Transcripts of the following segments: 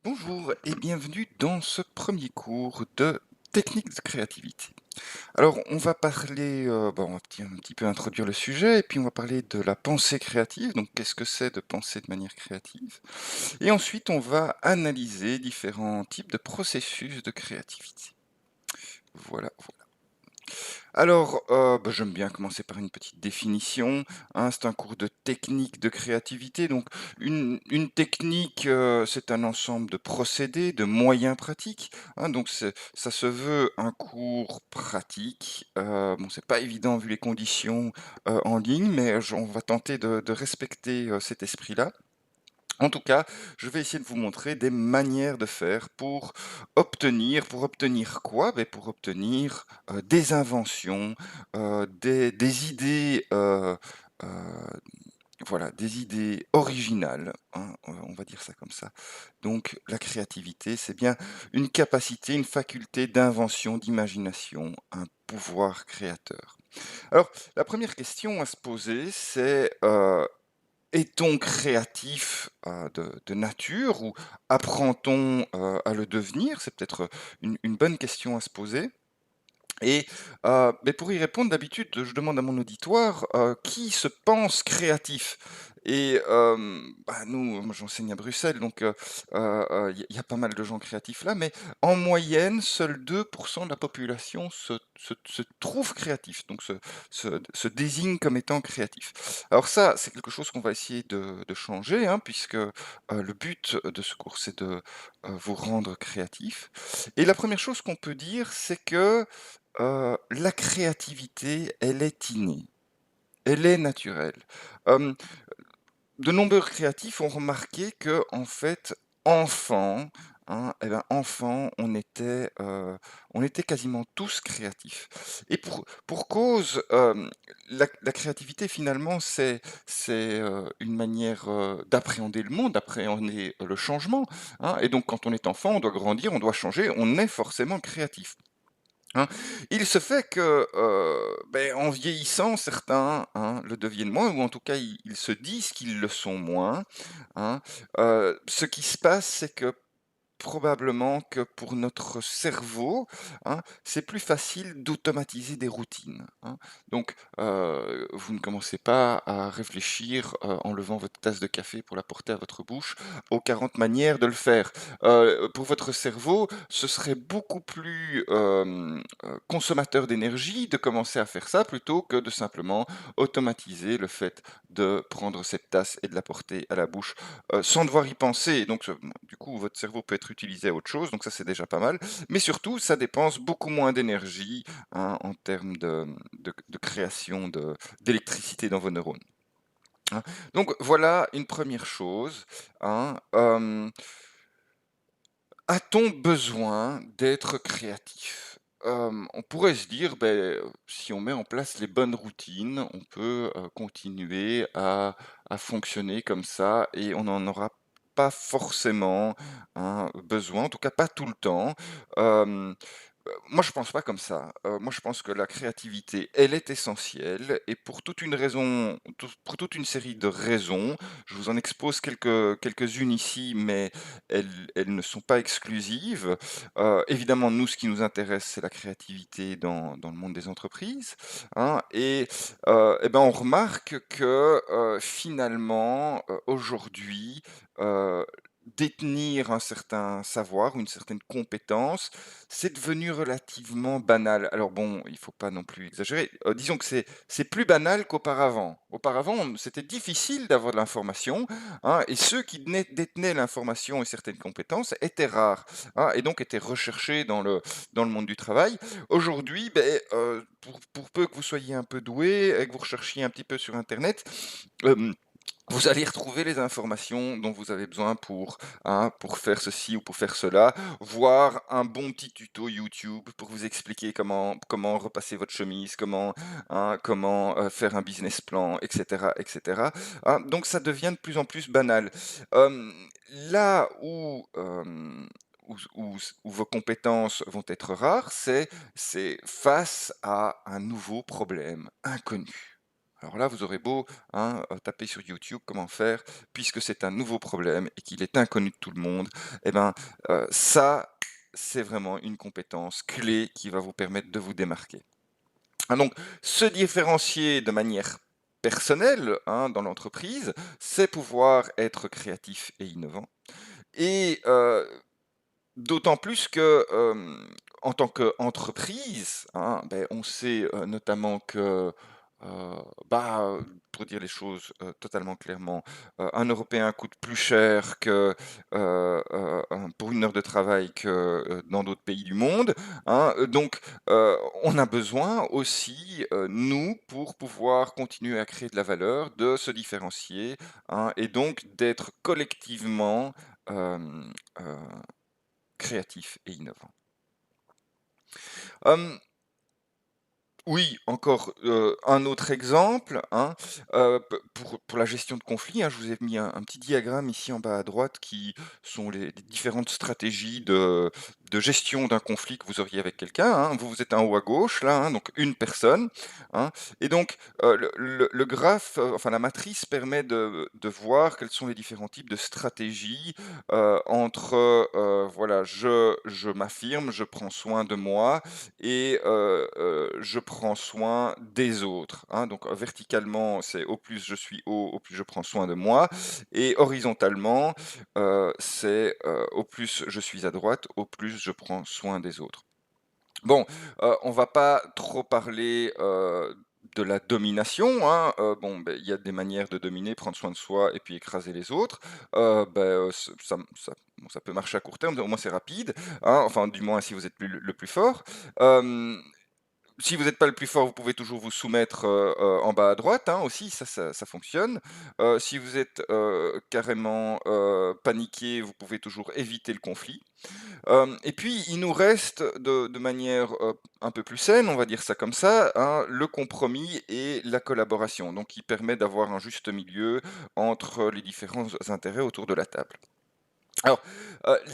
Bonjour et bienvenue dans ce premier cours de techniques de créativité. Alors, on va parler, on va un petit peu introduire le sujet et puis on va parler de la pensée créative. Donc, qu'est-ce que c'est de penser de manière créative? Et ensuite, on va analyser différents types de processus de créativité. Voilà. Alors, j'aime bien commencer par une petite définition, hein. C'est un cours de technique de créativité, donc une technique, c'est un ensemble de procédés, de moyens pratiques, hein, donc ça se veut un cours pratique. Bon, c'est pas évident vu les conditions, en ligne, mais on va tenter de respecter, cet esprit-là. En tout cas, je vais essayer de vous montrer des manières de faire pour obtenir quoi? Beh, pour obtenir, des inventions, des idées, heu, voilà, des idées originales, hein, on va dire ça comme ça. Donc la créativité, c'est bien une capacité, une faculté d'invention, d'imagination, un pouvoir créateur. Alors, la première question à se poser, c'est, est-on créatif, de nature ou apprend-on, à le devenir? C'est peut-être, une bonne question à se poser et beh, pour y répondre, d'habitude, je demande à mon auditoire, qui se pense créatif? Et moi, j'enseigne à Bruxelles, donc il y a pas mal de gens créatifs là, mais en moyenne, seuls 2% de la population se trouve créatif, donc se désigne comme étant créatif. Alors ça, c'est quelque chose qu'on va essayer de changer, hein, puisque, le but de ce cours, c'est de, vous rendre créatif et la première chose qu'on peut dire, c'est que la créativité, elle est innée, elle est naturelle. Hem, de nombreux créatifs ont remarqué que en fait, enfant, hein, enfant, on était quasiment tous créatifs et pour cause, la créativité finalement, c'est une manière, d'appréhender le monde, d'appréhender le changement, hein et donc quand on est enfant, on doit grandir, on doit changer, on est forcément créatif. Hein. Il se fait que, en vieillissant, certains, hein, le deviennent moins ou en tout cas, ils se disent qu'ils le sont moins, hein. Ce qui se passe, c'est que probablement que pour notre cerveau, hein, c'est plus facile d'automatiser des routines, hein. Donc, vous ne commencez pas à réfléchir, en levant votre tasse de café pour la porter à votre bouche, aux 40 manières de le faire. Pour votre cerveau, ce serait beaucoup plus, consommateur d'énergie de commencer à faire ça plutôt que de simplement automatiser le fait de prendre cette tasse et de la porter à la bouche, sans devoir y penser. Donc, du coup, votre cerveau peut être utilisé à autre chose, donc ça, c'est déjà pas mal. Mais surtout, ça dépense beaucoup moins d'énergie, hein, en termes de création d'électricité dans vos neurones, hein. Donc voilà une première chose, hein. A-t-on besoin d'être créatif? On pourrait se dire, si on met en place les bonnes routines, on peut, continuer à fonctionner comme ça et on n'en aura pas forcément, hein, besoin, en tout cas pas tout le temps. Hem Moi, je pense pas comme ça. Moi, je pense que la créativité, elle est essentielle et pour toute une série de raisons. Je vous en expose quelques-unes ici, mais elles ne sont pas exclusives. Évidemment, nous, ce qui nous intéresse, c'est la créativité dans le monde des entreprises, hein on remarque que, finalement, aujourd'hui, heu, détenir un certain savoir, une certaine compétence, c'est devenu relativement banal. Alors bon, il faut pas non plus exagérer. Disons que c'est plus banal qu'auparavant. Auparavant, c'était difficile d'avoir de l'information, hein, et ceux qui détenaient l'information et certaines compétences étaient rares, hein, et donc étaient recherchés dans le monde du travail. Aujourd'hui, pour peu que vous soyez un peu doué et que vous recherchiez un petit peu sur internet, hem vous allez retrouver les informations dont vous avez besoin pour faire ceci ou pour faire cela, voir un bon petit tuto YouTube pour vous expliquer comment repasser votre chemise, comment, faire un business plan et cetera, hein. Donc ça devient de plus en plus banal. Hem, là où vos compétences vont être rares, c'est face à un nouveau problème inconnu. Alors là, vous aurez beau, hein, taper sur YouTube comment faire, puisque c'est un nouveau problème et qu'il est inconnu de tout le monde, eh ben, ça, c'est vraiment une compétence clé qui va vous permettre de vous démarquer. Donc se différencier de manière personnelle, hein, dans l'entreprise, c'est pouvoir être créatif et innovant et d'autant plus que, en tant qu'entreprise, hein, beh, on sait, notamment que, pour dire les choses, totalement clairement, un Européen coûte plus cher que, pour une heure de travail que, dans d'autres pays du monde, hein, donc on a besoin aussi, nous, pour pouvoir continuer à créer de la valeur, de se différencier, hein, et donc d'être collectivement, heu créatif et innovant. Hem, oui, encore, un autre exemple, hein, p pour la gestion de conflits, hein, je vous ai mis un petit diagramme ici en bas à droite qui sont les différentes stratégies de gestion d'un conflit que vous auriez avec quelqu'un, hein. Vous êtes en haut à gauche là, hein, donc une personne, hein, et donc, le graphe, enfin la matrice permet de voir quels sont les différents types de stratégies, entre, voilà, je m'affirme, je prends soin de moi et je prends soin des autres, hein. Donc, verticalement, c'est au plus je suis haut, au plus je prends soin de moi et horizontalement, c'est, au plus je suis à droite, au plus je prends soin des autres. Bon, on va pas trop parler, de la domination, hein, bon, beh, il y a des manières de dominer, prendre soin de soi et puis écraser les autres. Ce bon, ça peut marcher à court terme, au moins c'est rapide, hein, enfin du moins si vous êtes le plus fort. Hem Si vous n'êtes pas le plus fort, vous pouvez toujours vous soumettre, en bas à droite, hein, aussi, ça fonctionne. Si vous êtes, carrément, paniqué, vous pouvez toujours éviter le conflit. Et puis il nous reste de manière, un peu plus saine, on va dire ça comme ça, hein, le compromis et la collaboration. Donc qui permet d'avoir un juste milieu entre les différents intérêts autour de la table. Alors,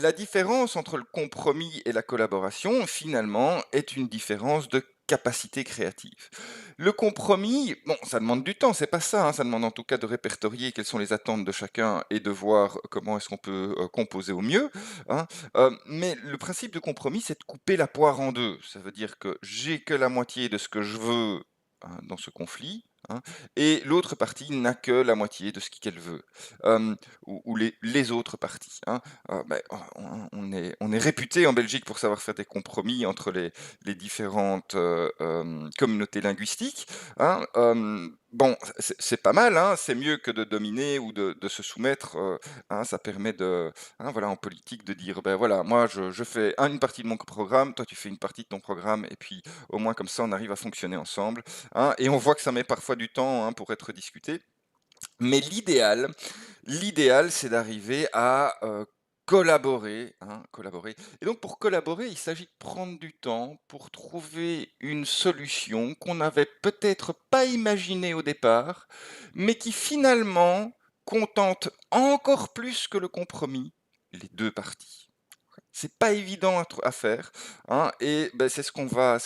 la différence entre le compromis et la collaboration, finalement, est une différence de capacité créative. Le compromis, bon, ça demande du temps, c'est pas ça, hein, ça demande en tout cas de répertorier quelles sont les attentes de chacun et de voir comment est-ce qu'on peut, composer au mieux, hein. Mais le principe de compromis, c'est de couper la poire en 2. Ça veut dire que j'ai que la moitié de ce que je veux, hein, dans ce conflit, hein, et l'autre partie n'a que la moitié de ce qu'elle veut. Ou les autres parties, hein. On est réputé en Belgique pour savoir faire des compromis entre les différentes, communautés linguistiques, hein. Bon, c'est pas mal, hein, c'est mieux que de dominer ou de se soumettre, hein. Ça permet de, hein, voilà, en politique de dire: «Ben, voilà, moi je fais une partie de mon programme, toi tu fais une partie de ton programme et puis au moins comme ça on arrive à fonctionner ensemble», hein, et on voit que ça met parfois du temps, hein, pour être discuté. Mais l'idéal, c'est d'arriver à, collaborer, hein, collaborer, et donc pour collaborer, il s'agit de prendre du temps pour trouver une solution qu'on n'avait peut-être pas imaginée au départ, mais qui finalement contente encore plus que le compromis les 2 parties. C'est pas évident à faire, hein, et beh, ce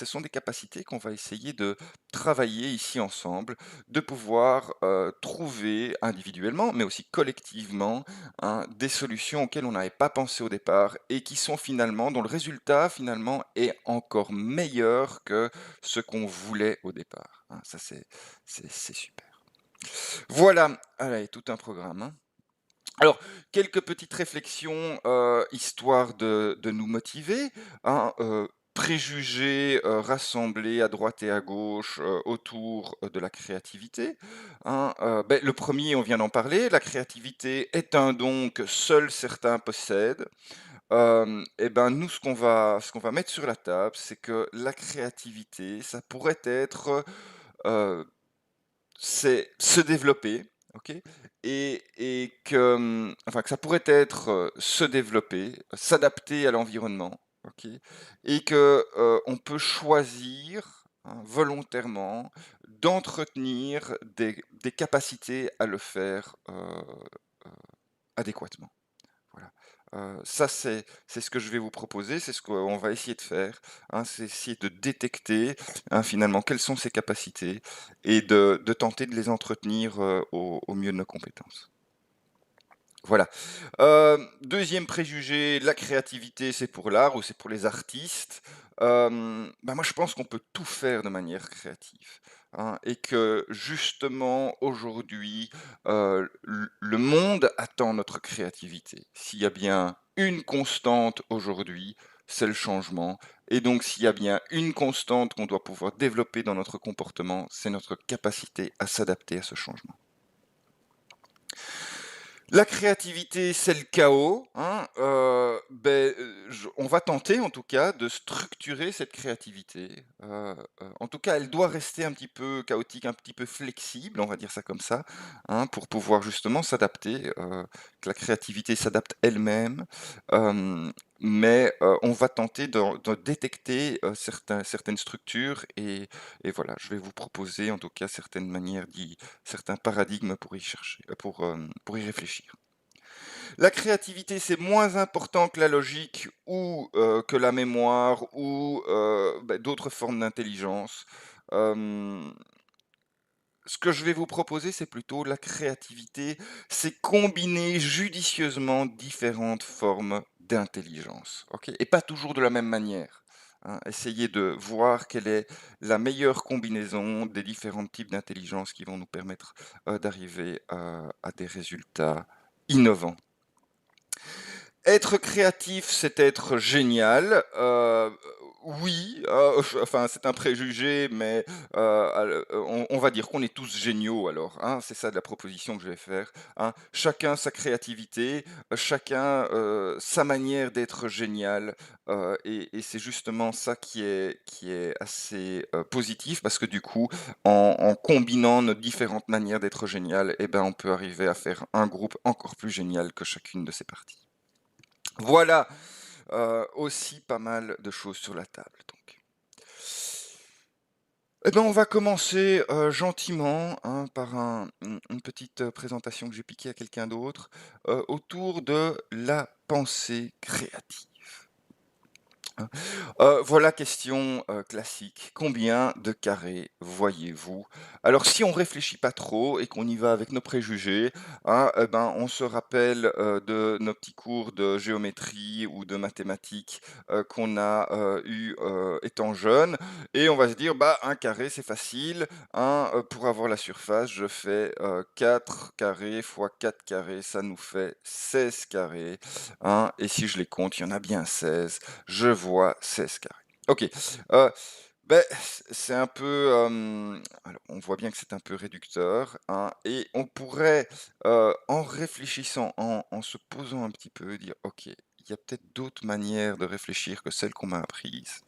sont des capacités qu'on va essayer de travailler ici ensemble, de pouvoir, trouver individuellement, mais aussi collectivement, hein, des solutions auxquelles on n'avait pas pensé au départ et qui sont finalement dont le résultat finalement est encore meilleur que ce qu'on voulait au départ, hein. Ça c'est super. Voilà, allez, tout un programme, hein. Alors, quelques petites réflexions, histoire de nous motiver, hein, préjugés, rassemblés à droite et à gauche, autour, de la créativité, hein. Le premier, on vient d'en parler, la créativité est un don que seuls certains possèdent. Et ben, nous, ce qu'on va mettre sur la table, c'est que la créativité, ça pourrait être, c'est se développer, OK? Et que, enfin, que ça pourrait être, se développer, s'adapter à l'environnement, OK? Et que, on peut choisir, hein, volontairement d'entretenir des capacités à le faire, adéquatement. Voilà. Ça, c'est ce que je vais vous proposer, c'est ce qu'on va essayer de faire, hein, c'est essayer de détecter, hein, finalement, quelles sont ses capacités et de tenter de les entretenir, au mieux de nos compétences. Voilà. 2e préjugé, la créativité, c'est pour l'art ou c'est pour les artistes. Bah, moi, je pense qu'on peut tout faire de manière créative, hein, et que justement, aujourd'hui, le monde attend notre créativité. S'il y a bien une constante aujourd'hui, c'est le changement et donc s'il y a bien une constante qu'on doit pouvoir développer dans notre comportement, c'est notre capacité à s'adapter à ce changement. La créativité, c'est le chaos, hein, je on va tenter en tout cas de structurer cette créativité, en tout cas, elle doit rester un petit peu chaotique, un petit peu flexible, on va dire ça comme ça, hein, pour pouvoir justement s'adapter, que la créativité s'adapte elle-même, hem, mais on va tenter de détecter, certaines structures et voilà, je vais vous proposer en tout cas certaines manières certains paradigmes pour y chercher, pour y réfléchir. La créativité, c'est moins important que la logique ou que la mémoire ou d'autres formes d'intelligence. Hem, Ce que je vais vous proposer, c'est plutôt la créativité, c'est combiner judicieusement différentes formes d'intelligence, OK? Et pas toujours de la même manière, hein. Essayez de voir quelle est la meilleure combinaison des différents types d'intelligence qui vont nous permettre, d'arriver à des résultats innovants. Être créatif, c'est être génial. Oui, enfin, c'est un préjugé, mais on va dire qu'on est tous géniaux alors, hein. C'est ça la proposition que je vais faire, hein. Chacun sa créativité, chacun, sa manière d'être génial, et c'est justement ça qui est assez, positif parce que du coup, en combinant nos différentes manières d'être génial et ben, on peut arriver à faire un groupe encore plus génial que chacune de ses parties. Voilà, aussi pas mal de choses sur la table donc. Eh ben, on va commencer, gentiment, hein, par une petite, présentation que j'ai piquée à quelqu'un d'autre, autour de la pensée créative. Hein. Voilà question, classique. Combien de carrés voyez-vous? Alors si on réfléchit pas trop et qu'on y va avec nos préjugés, hein, ben, on se rappelle, de nos petits cours de géométrie ou de mathématiques, qu'on a, eus, étant jeune et on va se dire: «Bah, un carré, c'est facile, hein, pour avoir la surface, je fais, 4 carrés fois 4 carrés, ça nous fait 16 carrés, hein, et si je les compte, il y en a bien 16. Je vois 16 carrés. OK, heu, c'est un peu, alors on voit bien que c'est un peu réducteur, hein, et on pourrait, en réfléchissant, en se posant un petit peu, dire: «OK, il y a peut-être d'autres manières de réfléchir que celles qu'on m'a apprises»,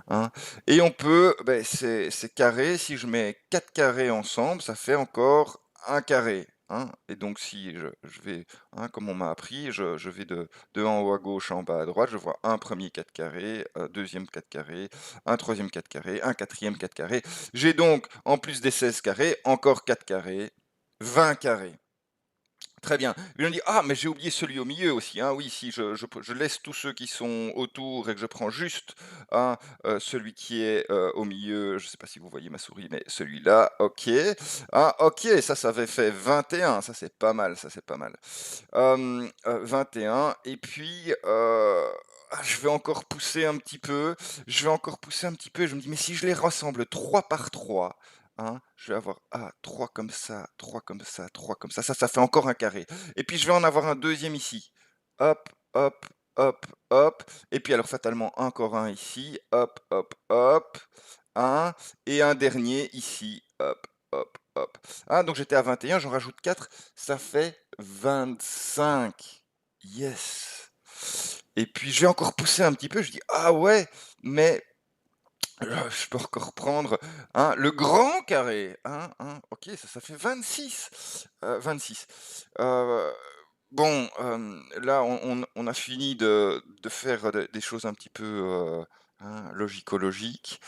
hein, et on peut, ces carrés, si je mets 4 carrés ensemble, ça fait encore un carré, hein, et donc si je vais, hein, comme on m'a appris, je vais de en haut à gauche en bas à droite, je vois un premier 4 carré, 2e 4 carré, un troisième 4 carré, un quatrième 4 carré. J'ai donc, en plus des 16 carrés, encore 4 carrés, 20 carrés. Très bien. Ils ont dit: «Ah, mais j'ai oublié celui au milieu aussi, hein. Oui, si je laisse tous ceux qui sont autour et que je prends juste, hein, celui qui est, au milieu», je ne sais pas si vous voyez ma souris, mais celui-là, OK. Ah, OK, ça avait fait 21, ça c'est pas mal, ça c'est pas mal. 21 et puis, je vais encore pousser un petit peu, je vais encore pousser un petit peu et je me dis: «Mais si je les rassemble 3 par 3, hein, je vais avoir, 3 comme ça, 3 comme ça, 3 comme ça fait encore un carré et puis je vais en avoir un deuxième ici. Hop, hop, hop, hop et puis alors fatalement encore un ici, hop, hop, hop, un et un dernier ici, hop, hop, hop. Ah donc j'étais à 21, j'en rajoute 4, ça fait 25. Yes et puis je vais encore pousser un petit peu, je dis: «Ah ouais, mais je peux encore prendre, hein, le grand carré, hein, OK, ça fait 26, 26. Heu, bon, là, on a fini de faire des choses un petit peu, hein, logico-logiques.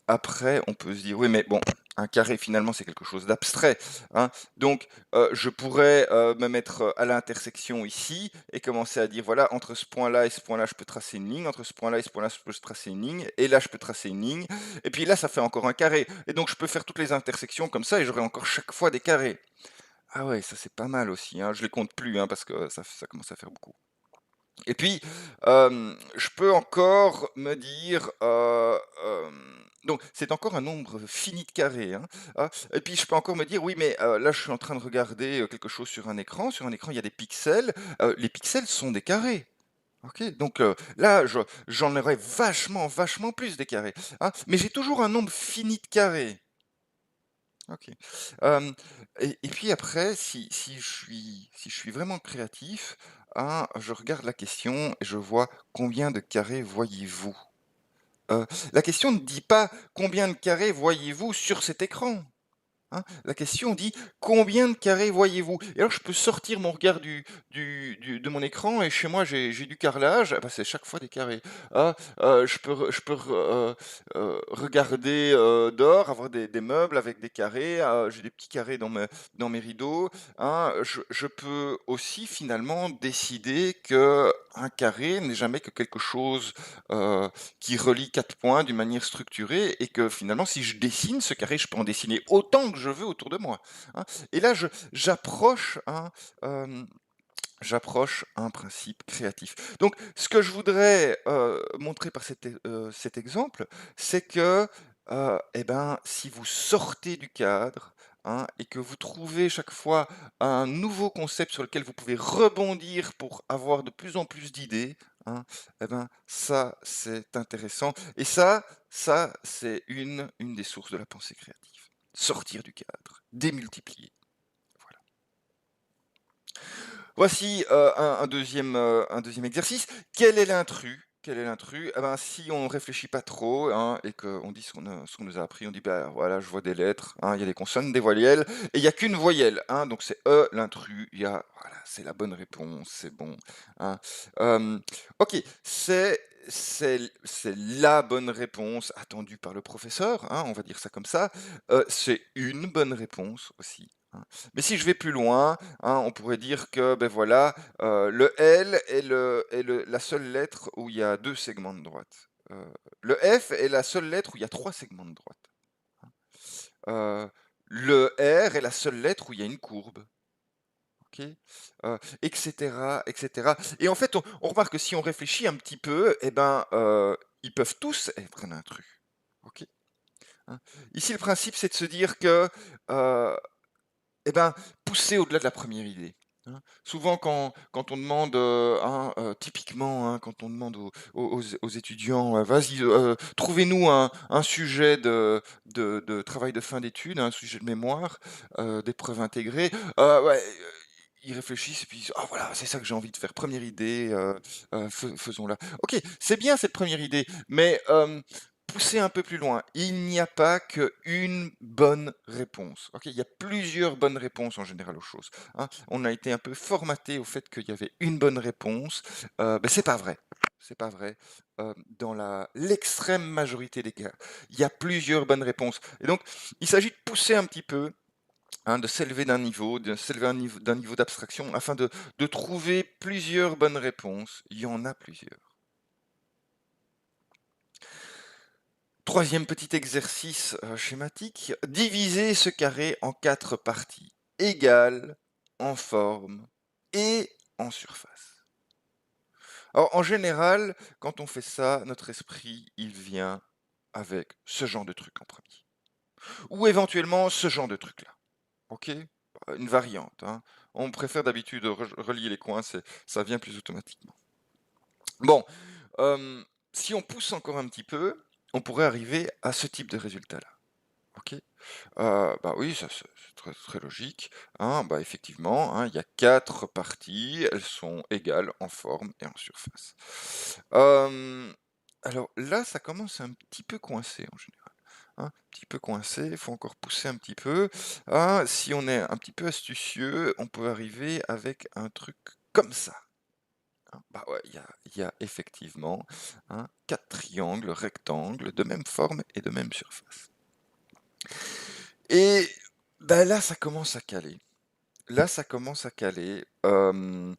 Après, on peut se dire: «Oui, mais bon, un carré finalement c'est quelque chose d'abstrait, hein. Donc, je pourrais, me mettre, à l'intersection ici et commencer à dire: «Voilà, entre ce point-là et ce point-là, je peux tracer une ligne, entre ce point-là et ce point-là, je peux tracer une ligne et là, je peux tracer une ligne et puis là, ça fait encore un carré» et donc je peux faire toutes les intersections comme ça et j'aurai encore chaque fois des carrés. Ah ouais, ça c'est pas mal aussi, hein. Je les compte plus, hein, parce que ça commence à faire beaucoup. Et puis, je peux encore me dire, donc c'est encore un nombre fini de carrés, hein, et puis je peux encore me dire: «Oui, mais là, je suis en train de regarder, quelque chose sur un écran. Sur un écran, il y a des pixels, les pixels sont des carrés». OK? Donc là, j'en aurais vachement, vachement plus des carrés, hein, mais j'ai toujours un nombre fini de carrés. OK. Hem et puis après, si je suis vraiment créatif, hein, je regarde la question et je vois: «Combien de carrés voyez-vous?» La question ne dit pas: «Combien de carrés voyez-vous sur cet écran?» Hein, la question dit: «Combien de carrés voyez-vous?» Et alors je peux sortir mon regard de mon écran et chez moi j'ai du carrelage, ah bah, c'est chaque fois des carrés. Ah, regarder, dehors, avoir des meubles avec des carrés, j'ai des petits carrés dans mes rideaux, hein. Je peux aussi finalement décider qu'un carré n'est jamais que quelque chose, heu, qui relie 4 points d'une manière structurée et que finalement, si je dessine ce carré, je peux en dessiner autant que je veux autour de moi, hein. Et là, j'approche un principe créatif. Donc, ce que je voudrais montrer par cet exemple, c'est que, eh ben, si vous sortez du cadre, hein, et que vous trouvez chaque fois un nouveau concept sur lequel vous pouvez rebondir pour avoir de plus en plus d'idées, hein, eh ben, ça, c'est intéressant. Et ça, c'est une des sources de la pensée créative. Sortir du cadre, démultiplier. Voilà. Voici, un deuxième exercice. Quel est l'intrus? Quel est l'intrus? Eh ben, si on réfléchit pas trop, hein, et qu'on dit ce qu'on nous a appris, on dit: «Bah, voilà, je vois des lettres, hein, il y a des consonnes, des voyelles et il y a qu'une voyelle, hein, donc c'est E l'intrus». Voilà, c'est la bonne réponse, c'est bon, hein. OK, c'est la bonne réponse attendue par le professeur, hein, on va dire ça comme ça. C'est une bonne réponse aussi, hein. Mais si je vais plus loin, hein, on pourrait dire que, ben voilà, le L est la seule lettre où il y a 2 segments de droite. Le F est la seule lettre où il y a 3 segments de droite. Le R est la seule lettre où il y a une courbe. OK? Et cetera et cetera. Et en fait, on remarque que si on réfléchit un petit peu, eh ben, ils peuvent tous être un intrus. OK? Hein? Ici, le principe, c'est de se dire que, heu eh ben, pousser au-delà de la première idée, hein. Souvent quand on demande, hein, typiquement, hein, quand on demande aux étudiants, «Vas-y, trouvez-nous un sujet de travail de fin d'études, un sujet de mémoire, d'épreuve intégrée». Ouais, ils réfléchissent et puis ils disent: «Ah voilà, c'est ça que j'ai envie de faire, première idée, faisons-la». OK, c'est bien cette première idée, mais poussez un peu plus loin. Il n'y a pas qu'une bonne réponse. OK? Il y a plusieurs bonnes réponses en général aux choses, hein. On a été un peu formaté au fait qu'il y avait une bonne réponse. C'est pas vrai. C'est pas vrai. Dans l'extrême majorité des cas, il y a plusieurs bonnes réponses. Et donc, il s'agit de pousser un petit peu, hein, de s'élever d'un niveau d'abstraction afin de trouver plusieurs bonnes réponses. Il y en a plusieurs. Troisième petit exercice schématique, diviser ce carré en 4 parties égales en forme et en surface. Alors en général, quand on fait ça, notre esprit, il vient avec ce genre de truc en premier. Ou éventuellement ce genre de truc-là. OK? Une variante, hein. On préfère d'habitude relier les coins, ça vient plus automatiquement. Bon, si on pousse encore un petit peu, on pourrait arriver à ce type de résultat-là. OK? Bah, oui, ça c'est très, très logique, hein. Bah, effectivement, hein, il y a 4 parties, elles sont égales en forme et en surface. Hem, alors là, ça commence un petit peu coincé en général, hein, un petit peu coincé, il faut encore pousser un petit peu. Ah, si on est un petit peu astucieux, on peut arriver avec un truc comme ça, hein. Bah, ouais, il y a effectivement, hein, 4 triangles rectangles de même forme et de même surface. Et bah, là, ça commence à caler. Là, ça commence à caler. On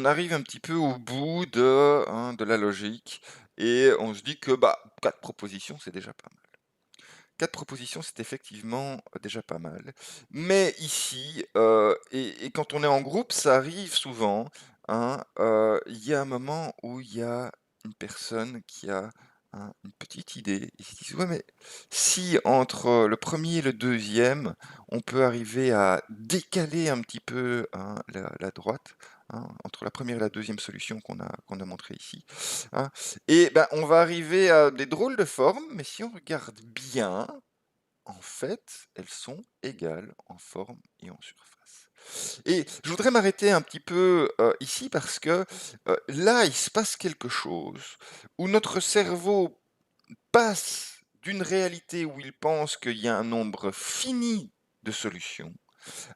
arrive un petit peu au bout de la logique et on se dit que, bah, 4 propositions, c'est déjà pas mal. 4 propositions, c'est effectivement déjà pas mal. Mais ici, et quand on est en groupe, ça arrive souvent, hein, il y a un moment où il y a une personne qui a, une petite idée. Ils se disent: «Ouais, mais si entre le premier et le deuxième, on peut arriver à décaler un petit peu, la droite, entre la première et la deuxième solution qu'on a montrée ici, hein, et ben, on va arriver à des drôles de formes, mais si on regarde bien, en fait, elles sont égales en forme et en surface. Et je voudrais m'arrêter un petit peu ici parce que là, il se passe quelque chose où notre cerveau passe d'une réalité où il pense qu'il y a un nombre fini de solutions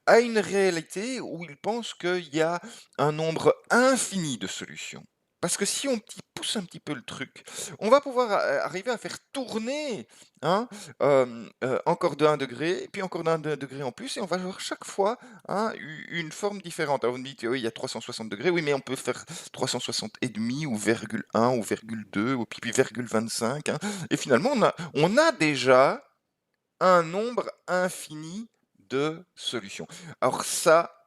à une réalité où il pense qu'il y a un nombre infini de solutions. Parce que si on pousse un petit peu le truc, on va pouvoir arriver à faire tourner, hein, encore de 1 degré, puis encore d'un degré en plus, et on va avoir chaque fois, une forme différente. Alors vous me dites, oui, il y a 360 degrés, oui, mais on peut faire 360 et demi, ou virgule 1, ou virgule 2, ou puis virgule 25, et finalement, on a déjà un nombre infini de solutions. Alors ça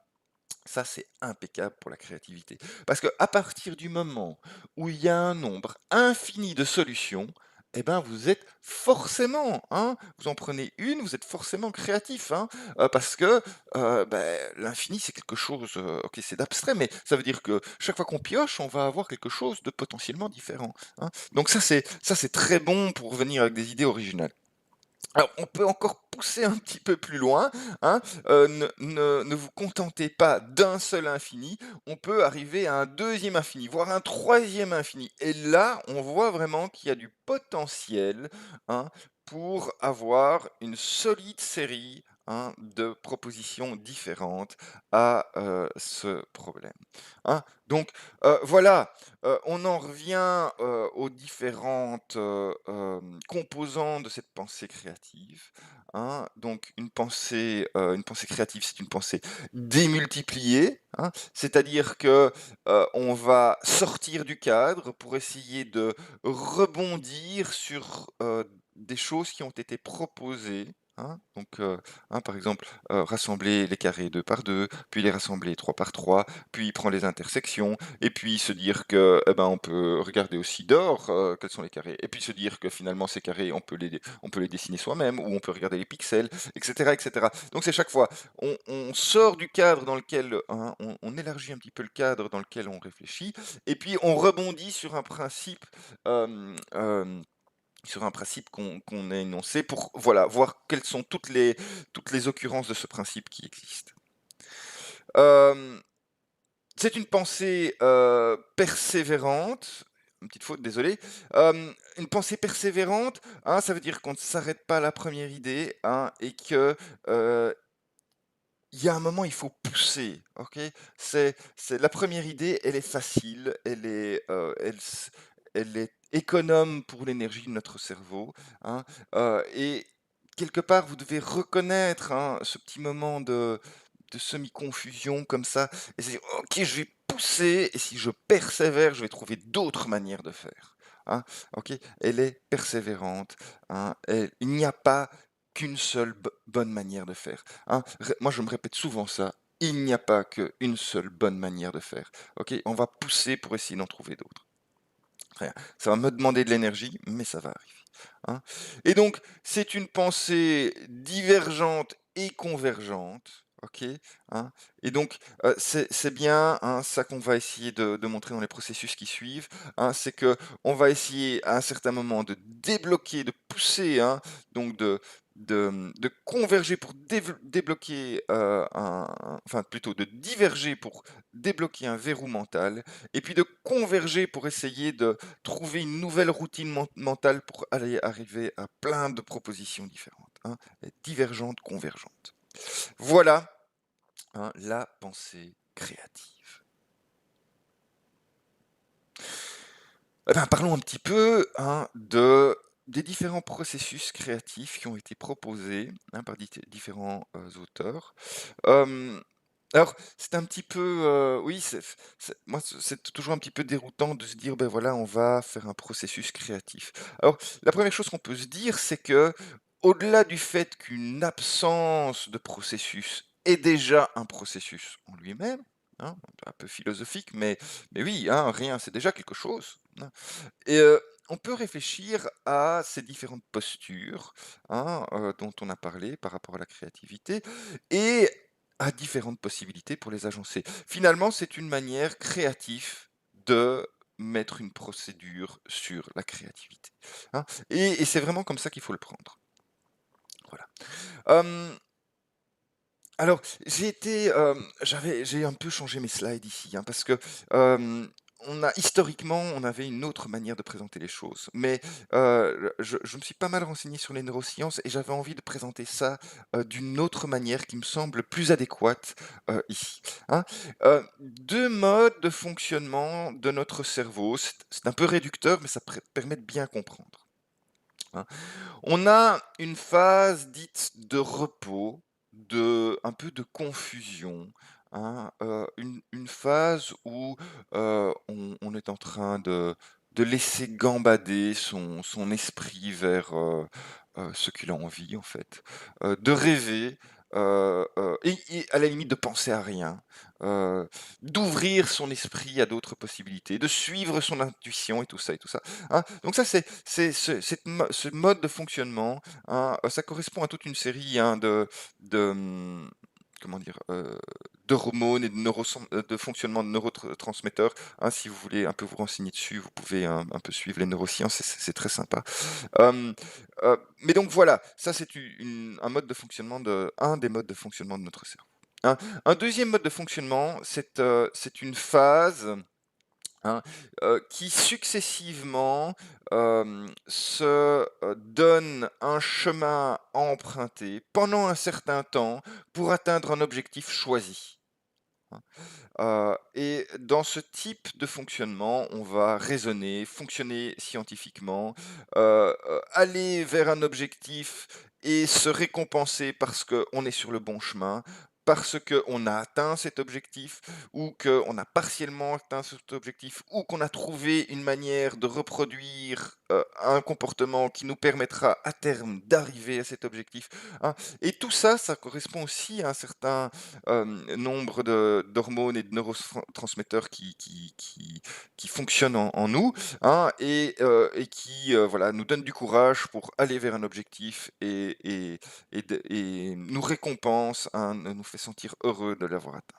c'est impeccable pour la créativité. Parce que à partir du moment où il y a un nombre infini de solutions, eh ben vous êtes forcément, vous en prenez une, vous êtes forcément créatif, parce que l'infini c'est quelque chose, ok, c'est d'abstrait, mais ça veut dire que chaque fois qu'on pioche, on va avoir quelque chose de potentiellement différent, hein. Donc ça c'est très bon pour venir avec des idées originales. Alors, on peut encore pousser un petit peu plus loin, ne vous contentez pas d'un seul infini, on peut arriver à un deuxième infini, voire un troisième infini. Et là, on voit vraiment qu'il y a du potentiel, pour avoir une solide série, de propositions différentes à ce problème, Donc, voilà, on en revient aux différentes composants de cette pensée créative, Donc une pensée créative, c'est une pensée démultipliée, c'est-à-dire que on va sortir du cadre pour essayer de rebondir sur des choses qui ont été proposées. Donc, par exemple, rassembler les carrés 2 par 2, puis les rassembler 3 par 3, puis prendre les intersections, et puis se dire que, eh ben, on peut regarder aussi dehors, quels sont les carrés, et puis se dire que finalement ces carrés, on peut les dessiner soi-même, ou on peut regarder les pixels, etc., etc. Donc c'est chaque fois, on sort du cadre dans lequel, on élargit un petit peu le cadre dans lequel on réfléchit, et puis on rebondit sur un principe qu'on a énoncé pour, voilà, voir quelles sont toutes les occurrences de ce principe qui existent. Euh, c'est une pensée persévérante. Une petite faute, désolé. Une pensée persévérante, ça veut dire qu'on ne s'arrête pas à la première idée, et que il y a un moment, il faut pousser, ok? C'est la première idée, elle est facile, elle est économe pour l'énergie de notre cerveau, et quelque part, vous devez reconnaître, ce petit moment de semi-confusion comme ça, et se dire, ok, je vais pousser, et si je persévère, je vais trouver d'autres manières de faire, ok? Elle est persévérante, il n'y a pas qu'une seule bonne manière de faire. Moi, je me répète souvent ça. Il n'y a pas qu'une seule bonne manière de faire. Ok, on va pousser pour essayer d'en trouver d'autres. Très bien. Ça va me demander de l'énergie, mais ça va arriver, Et donc, c'est une pensée divergente et convergente. Ok, Et donc, c'est bien, ça qu'on va essayer de montrer dans les processus qui suivent. C'est que on va essayer à un certain moment de débloquer, de pousser, donc de converger pour débloquer enfin plutôt de diverger pour débloquer un verrou mental, et puis de converger pour essayer de trouver une nouvelle routine mentale pour aller arriver à plein de propositions différentes, divergentes, convergentes. Voilà, la pensée créative. Eh ben, parlons un petit peu, de des différents processus créatifs qui ont été proposés, par différents auteurs. Euh, alors, c'est un petit peu, oui, moi, c'est toujours un petit peu déroutant de se dire, ben voilà, on va faire un processus créatif. Alors, la première chose qu'on peut se dire, c'est que, au-delà du fait qu'une absence de processus est déjà un processus en lui-même, un peu philosophique, mais oui, rien, c'est déjà quelque chose, et on peut réfléchir à ces différentes postures, dont on a parlé par rapport à la créativité et à différentes possibilités pour les agencer. Finalement, c'est une manière créative de mettre une procédure sur la créativité, et c'est vraiment comme ça qu'il faut le prendre. Voilà. Hem Alors, j'ai un peu changé mes slides ici, parce que, hem, historiquement, on avait une autre manière de présenter les choses. Mais, je me suis pas mal renseigné sur les neurosciences et j'avais envie de présenter ça, d'une autre manière qui me semble plus adéquate, ici, hein. 2 modes de fonctionnement de notre cerveau. C'est un peu réducteur, mais ça permet de bien comprendre, hein. On a une phase dite de repos, un peu de confusion, une phase où, on est en train de laisser gambader son esprit vers, ce qu'il a envie en fait, de rêver, et à la limite de penser à rien, heu, d'ouvrir son esprit à d'autres possibilités, de suivre son intuition et tout ça et tout ça. Donc ça, c'est ce mode de fonctionnement, ça correspond à toute une série, de, comment dire? D'hormones et de fonctionnement de neurotransmetteurs, Si vous voulez un peu vous renseigner dessus, vous pouvez un peu suivre les neurosciences, c'est très sympa. Hem, mais donc voilà, ça c'est un mode de fonctionnement un des modes de fonctionnement de notre cerveau. Un 2e mode de fonctionnement, c'est une phase, qui successivement, donne un chemin à emprunter pendant un certain temps pour atteindre un objectif choisi, hein. Et dans ce type de fonctionnement, on va raisonner, fonctionner scientifiquement, aller vers un objectif et se récompenser parce qu'on est sur le bon chemin, parce qu'on a atteint cet objectif ou qu'on a partiellement atteint cet objectif ou qu'on a trouvé une manière de reproduire, un comportement qui nous permettra à terme d'arriver à cet objectif, et tout ça, ça correspond aussi à un certain nombre d'hormones et de neurotransmetteurs qui fonctionnent en nous, et qui voilà, nous donnent du courage pour aller vers un objectif et nous récompense, nous fait sentir heureux de l'avoir atteint.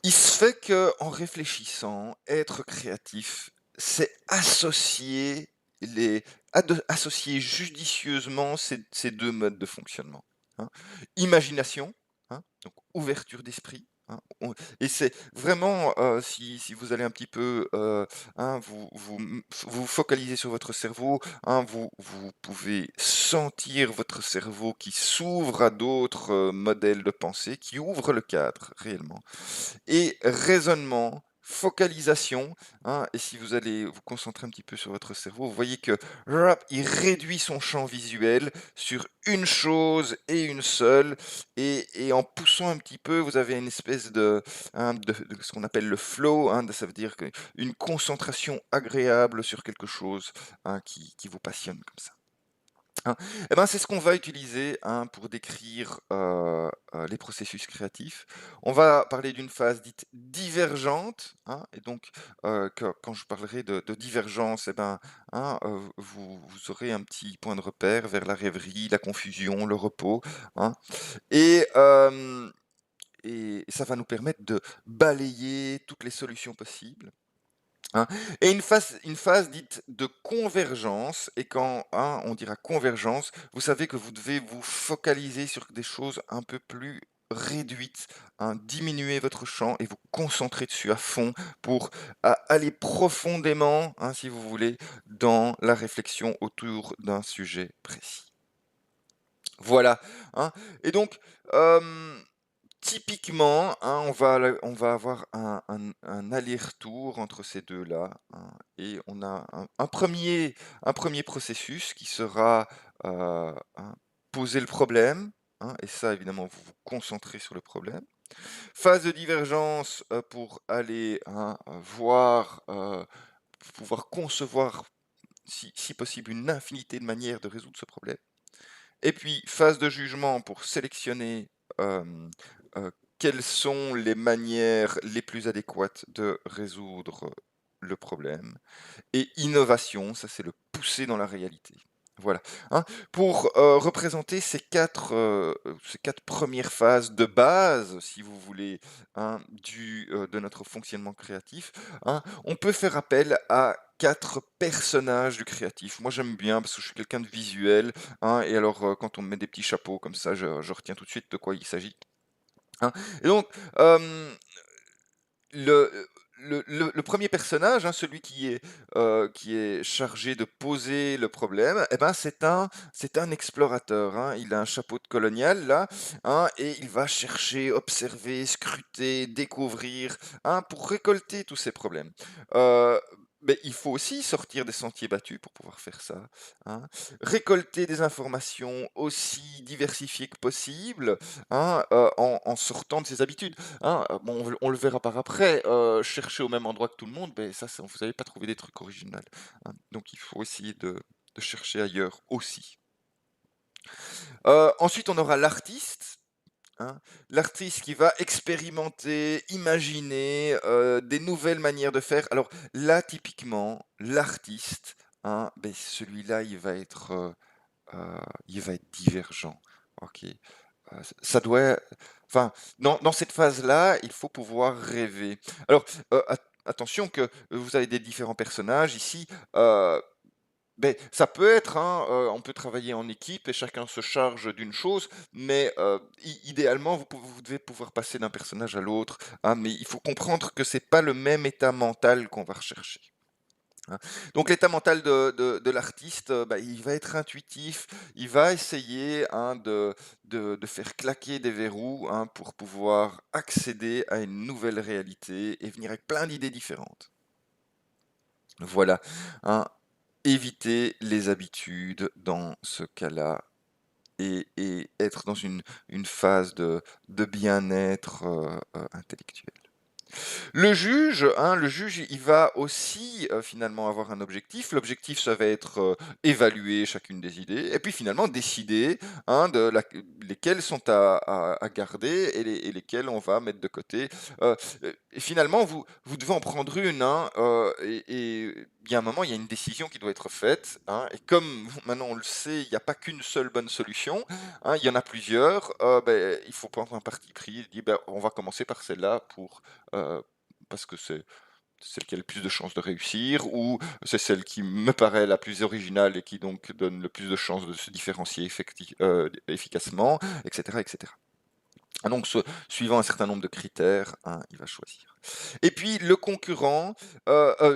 Il se fait que en réfléchissant, être créatif, c'est associer judicieusement ces 2 modes de fonctionnement, hein. Imagination, donc ouverture d'esprit, et c'est vraiment, si vous allez un petit peu, vous focalisez sur votre cerveau, vous pouvez sentir votre cerveau qui s'ouvre à d'autres, modèles de pensée, qui ouvre le cadre réellement. Et raisonnement, focalisation, et si vous allez vous concentrer un petit peu sur votre cerveau, vous voyez que rap, il réduit son champ visuel sur une chose et une seule, et en poussant un petit peu, vous avez une espèce de ce qu'on appelle le flow, ça veut dire une concentration agréable sur quelque chose, qui vous passionne comme ça. Hein. Et ben, c'est ce qu'on va utiliser, pour décrire, les processus créatifs. On va parler d'une phase dite divergente, et donc, quand je parlerai de divergence, et ben, vous aurez un petit point de repère vers la rêverie, la confusion, le repos, hein, et ça va nous permettre de balayer toutes les solutions possibles. Hein, et une phase dite de convergence, et quand, on dira convergence, vous savez que vous devez vous focaliser sur des choses un peu plus réduites, diminuer votre champ et vous concentrer dessus à fond pour aller profondément, si vous voulez, dans la réflexion autour d'un sujet précis. Voilà, et donc, Typiquement, hein, on va avoir un aller-retour entre ces 2-là, hein, et on a un 1er processus qui sera, hein, poser le problème, hein, et ça évidemment vous vous concentrez sur le problème. Phase de divergence, pour aller, hein, voir, pouvoir concevoir si possible une infinité de manières de résoudre ce problème. Et puis phase de jugement pour sélectionner, hem, quelles sont les manières les plus adéquates de résoudre le problème. Et innovation, ça c'est le pousser dans la réalité. Voilà, hein. Pour, représenter ces 4 premières phases de base, si vous voulez, hein, de notre fonctionnement créatif, hein, on peut faire appel à 4 personnages du créatif. Moi j'aime bien parce que je suis quelqu'un de visuel, hein, et alors, quand on me met des petits chapeaux comme ça, je retiens tout de suite de quoi il s'agit, hein. Et donc, le, le 1er personnage, hein, celui qui est chargé de poser le problème, et ben, c'est un explorateur, hein. Il a un chapeau de colonial là, hein, et il va chercher, observer, scruter, découvrir, hein, pour récolter tous ces problèmes. Heu, mais il faut aussi sortir des sentiers battus pour pouvoir faire ça, hein. Récolter des informations aussi diversifiées que possible, hein, en sortant de ses habitudes. Hein, bon, on le verra par après, chercher au même endroit que tout le monde, beh, ça vous allez pas trouver des trucs originaux, hein. Donc il faut essayer de chercher ailleurs aussi. Ensuite, on aura l'artiste, hein. L'artiste qui va expérimenter, imaginer, des nouvelles manières de faire. Alors là, typiquement, l'artiste, hein, beh, celui-là, il va être divergent. OK. Ça doit enfin, dans cette phase-là, il faut pouvoir rêver. Alors, attention que vous avez des différents personnages ici, beh, ça peut être, hein, on peut travailler en équipe et chacun se charge d'une chose, mais idéalement, vous devez pouvoir passer d'un personnage à l'autre, hein, mais il faut comprendre que c'est pas le même état mental qu'on va rechercher, hein. Donc l'état mental de l'artiste, bah, il va être intuitif, il va essayer, hein, de faire claquer des verrous, hein, pour pouvoir accéder à une nouvelle réalité et venir avec plein d'idées différentes. Voilà, hein, éviter les habitudes dans ce cas-là et être dans une phase de bien-être, intellectuel. Le juge, il va aussi, finalement avoir un objectif. L'objectif, ça va être, évaluer chacune des idées et puis finalement décider, hein, de la lesquelles sont à garder et lesquelles on va mettre de côté. Heu et finalement, vous devez en prendre une, hein, et il y a un moment, il y a une décision qui doit être faite, hein, et comme maintenant on le sait, il n'y a pas qu'une seule bonne solution, hein, il y en a plusieurs, il faut prendre un parti pris. Il dit: «Ben, on va commencer par celle-là heu, parce que c'est celle qui a le plus de chances de réussir ou c'est celle qui me paraît la plus originale et qui donc donne le plus de chances de se différencier efficacement, etc., etc.» Ah donc suivant un certain nombre de critères, hein, il va choisir. Et puis le concurrent,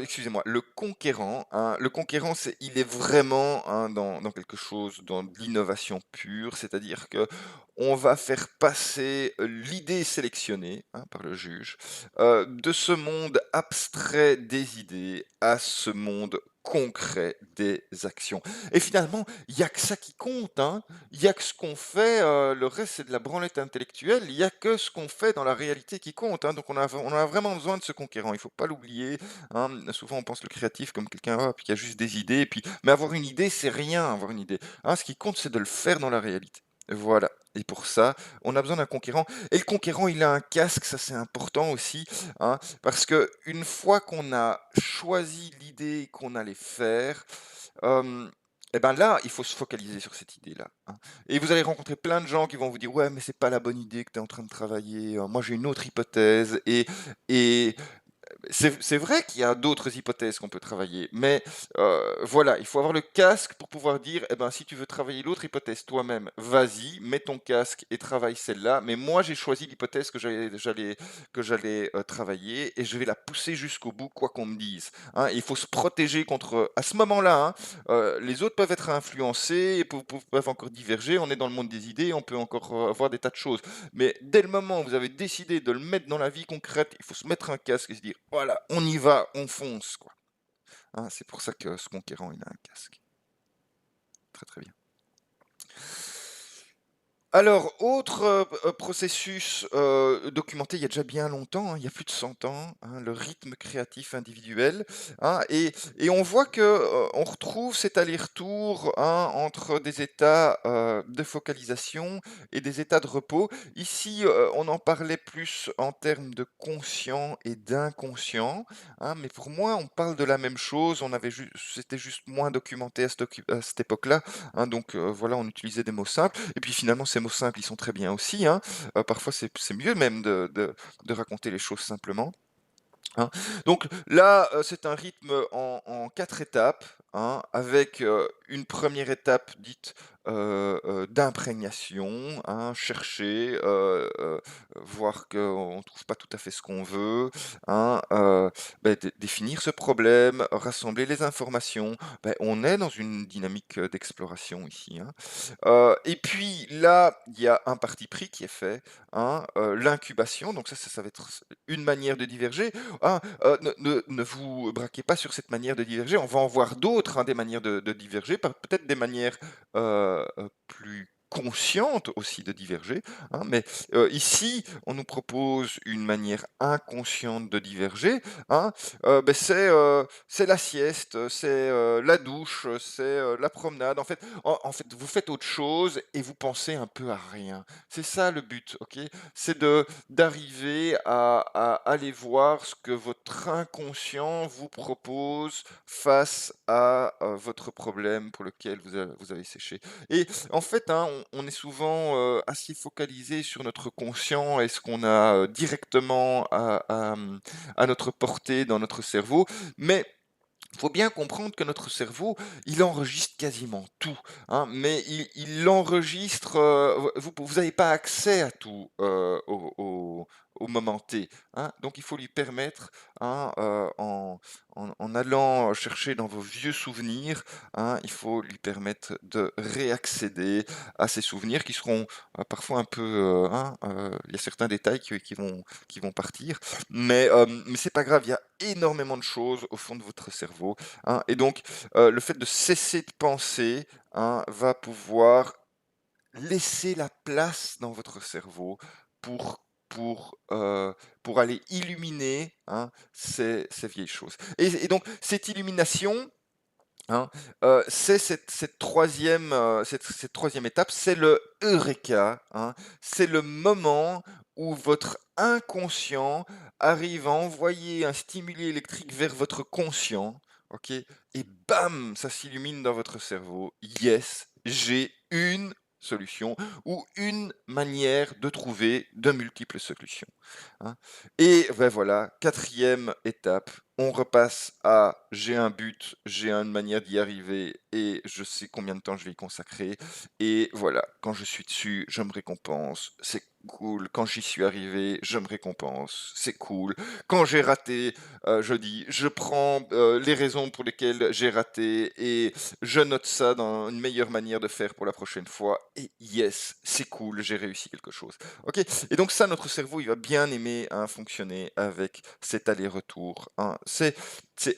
excusez-moi, le conquérant, hein, le conquérant, il est vraiment, hein, dans quelque chose, dans de l'innovation pure, c'est-à-dire que on va faire passer, l'idée sélectionnée, hein, par le juge, de ce monde abstrait des idées à ce monde concret des actions. Et finalement, il y a que ça qui compte, hein. Il y a que ce qu'on fait, le reste c'est de la branlette intellectuelle, il y a que ce qu'on fait dans la réalité qui compte, hein, donc on a vraiment besoin de ce conquérant, il faut pas l'oublier, hein. Souvent on pense le créatif comme quelqu'un, hop, qui a juste des idées et puis mais avoir une idée, c'est rien, avoir une idée, hein. Ce qui compte, c'est de le faire dans la réalité. Voilà, et pour ça, on a besoin d'un conquérant et le conquérant, il a un casque, ça c'est important aussi, hein, parce que une fois qu'on a choisi l'idée qu'on allait faire, hem et ben là, il faut se focaliser sur cette idée-là, hein. Et vous allez rencontrer plein de gens qui vont vous dire: «Ouais, mais c'est pas la bonne idée que tu es en train de travailler, moi j'ai une autre hypothèse» et c'est vrai qu'il y a d'autres hypothèses qu'on peut travailler, mais voilà, il faut avoir le casque pour pouvoir dire: «Eh ben, si tu veux travailler l'autre hypothèse toi-même, vas-y, mets ton casque et travaille celle-là, mais moi j'ai choisi l'hypothèse que j'allais travailler et je vais la pousser jusqu'au bout, quoi qu'on me dise». Hein, il faut se protéger contre à ce moment-là, hein, les autres peuvent être influencés et peuvent encore diverger, on est dans le monde des idées, on peut encore, avoir des tas de choses. Mais dès le moment où vous avez décidé de le mettre dans la vie concrète, il faut se mettre un casque et se dire: «Voilà, on y va, on fonce», quoi. Hein, c'est pour ça que ce conquérant, il a un casque. Très, très bien. Alors, autre, processus, documenté il y a déjà bien longtemps, hein, il y a plus de 100 ans, hein, le rythme créatif individuel, hein, et on voit que, on retrouve cet aller-retour, hein, entre des états, de focalisation et des états de repos. Ici, on en parlait plus en termes de conscient et d'inconscient, hein, mais pour moi, on parle de la même chose, on avait c'était juste moins documenté à cette époque-là, hein, donc voilà, on utilisait des mots simples et puis finalement ces mots simples, ils sont très bien aussi, hein. Parfois c'est mieux même de raconter les choses simplement, hein. Donc là, c'est un rythme en 4 étapes, hein, avec, une première étape dite, d'imprégnation, hein, chercher, voir qu'on ne trouve pas tout à fait ce qu'on veut, hein, définir ce problème, rassembler les informations. On est dans une dynamique, d'exploration ici, hein. Et puis là, il y a un parti pris qui est fait, hein, l'incubation, donc ça va être une manière de diverger. Ah, ne vous braquez pas sur cette manière de diverger, on va en voir d'autres, hein, des manières de diverger, peut-être des manières, plus conscientes aussi de diverger, hein, mais, ici, on nous propose une manière inconsciente de diverger, hein, c'est la sieste, c'est, la douche, c'est, la promenade. En fait, vous faites autre chose et vous pensez un peu à rien. C'est ça le but, OK? C'est d'arriver à aller voir ce que votre inconscient vous propose face à, votre problème pour lequel vous avez séché. Et en fait, hein, on est souvent, assez focalisé sur notre conscient et ce qu'on a, directement à notre portée dans notre cerveau, mais il faut bien comprendre que notre cerveau, il enregistre quasiment tout, hein, mais il enregistre, vous n'avez pas accès à tout, au moment T, hein. Donc il faut lui permettre, hein, en allant chercher dans vos vieux souvenirs, hein, il faut lui permettre de réaccéder à ces souvenirs qui seront, parfois un peu, il y a certains détails qui vont partir, mais c'est pas grave, il y a énormément de choses au fond de votre cerveau, hein, et donc le fait de cesser de penser, hein, va pouvoir laisser la place dans votre cerveau pour pour aller illuminer, hein, ces vieilles choses, et donc cette illumination, hein, c'est cette 3e, cette 3e étape, c'est le eureka, hein. C'est le moment où votre inconscient arrive à envoyer un stimuli électrique vers votre conscient, OK? Et bam! Ça s'illumine dans votre cerveau. Yes, j'ai une solution ou une manière de trouver de multiples solutions, hein. Et voilà, 4e étape, on repasse à: «J'ai un but, j'ai une manière d'y arriver et je sais combien de temps je vais y consacrer, et voilà, quand je suis dessus, je me récompense, c'est cool. Quand j'y suis arrivé, je me récompense, c'est cool. Quand j'ai raté, je dis: "Je prends, les raisons pour lesquelles j'ai raté et je note ça dans une meilleure manière de faire pour la prochaine fois, et yes, c'est cool, j'ai réussi quelque chose". OK? Et donc ça, notre cerveau, il va bien aimer, hein, fonctionner avec cet aller-retour, hein. C'est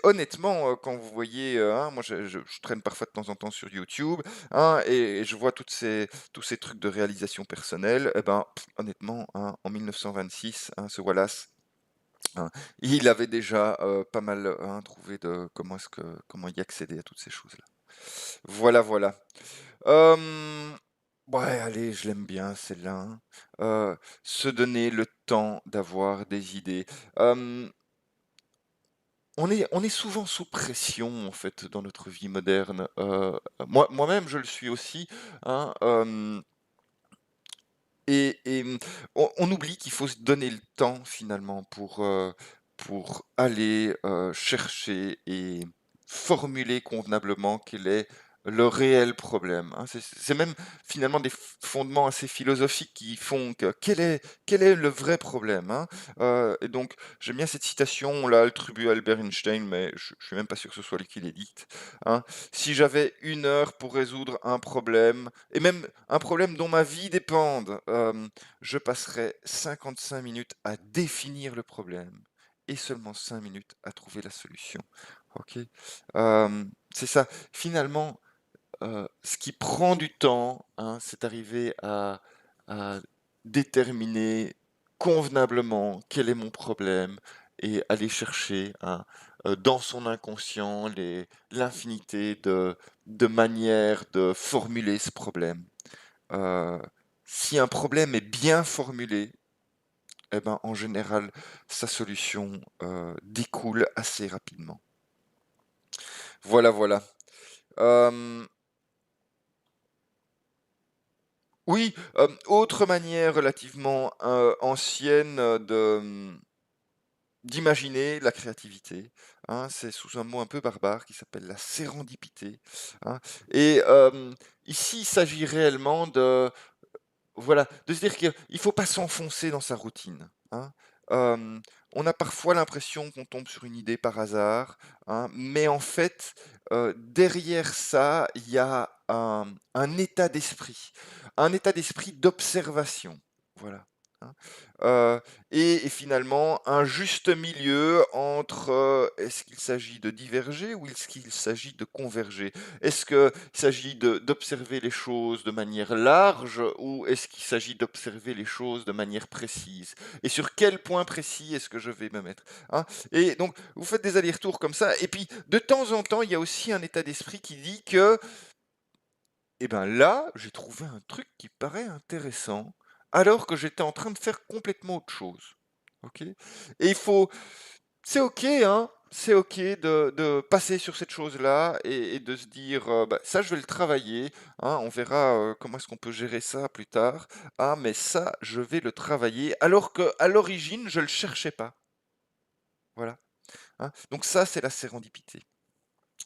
honnêtement, quand vous voyez, hein, moi je traîne parfois de temps en temps sur YouTube, hein, et je vois tous ces trucs de réalisation personnelle, et ben, honnêtement, hein, en 1926, hein, ce Wallace, hein, il avait déjà, pas mal, hein, trouvé de comment y accéder à toutes ces choses-là. Voilà, voilà. Ouais, allez, je l'aime bien celle-là, hein. Se donner le temps d'avoir des idées. Hem, on est souvent sous pression, en fait, dans notre vie moderne. Moi-même, je le suis aussi, hein, on oublie qu'il faut se donner le temps, finalement, pour aller, chercher et formuler convenablement quel est le réel problème, hein. C'est même finalement des fondements assez philosophiques qui font que quel est le vrai problème, hein? Et donc j'aime bien cette citation, on l'a attribuée à Albert Einstein, mais je suis même pas sûr que ce soit lui qui l'ait dite, hein: «Si j'avais 1 heure pour résoudre un problème, et même un problème dont ma vie dépende, je passerais 55 minutes à définir le problème et seulement 5 minutes à trouver la solution». OK? C'est ça. Finalement, ce qui prend du temps, hein, c'est d'arriver à déterminer convenablement quel est mon problème et aller chercher, hein, dans son inconscient l'infinité de manières de formuler ce problème. Heu, Si un problème est bien formulé, eh ben, en général, sa solution, découle assez rapidement. Voilà, voilà. Hem, oui, autre manière relativement, ancienne, d'imaginer la créativité, hein, c'est sous un mot un peu barbare qui s'appelle la sérendipité, hein, et ici, il s'agit réellement de voilà, de se dire qu'il faut pas s'enfoncer dans sa routine, hein. Hem, on a parfois l'impression qu'on tombe sur une idée par hasard, hein, mais en fait, derrière ça, il y a un état d'esprit d'observation, voilà, hein. Heu et finalement un juste milieu entre, est-ce qu'il s'agit de diverger ou est-ce qu'il s'agit de converger? Est-ce qu'il s'agit d'observer les choses de manière large ou est-ce qu'il s'agit d'observer les choses de manière précise? Et sur quel point précis est-ce que je vais me mettre, hein? Et donc, vous faites des allers-retours comme ça, et puis de temps en temps, il y a aussi un état d'esprit qui dit que, eh ben là, j'ai trouvé un truc qui paraît intéressant, alors que j'étais en train de faire complètement autre chose. OK? Et il faut c'est OK, hein, c'est OK de passer sur cette chose-là et de se dire, «Bah, ça, je vais le travailler, hein, on verra, comment est-ce qu'on peut gérer ça plus tard. Ah, mais ça, je vais le travailler», alors qu'à l'origine, je le cherchais pas. Voilà, hein. Donc ça, c'est la sérendipité,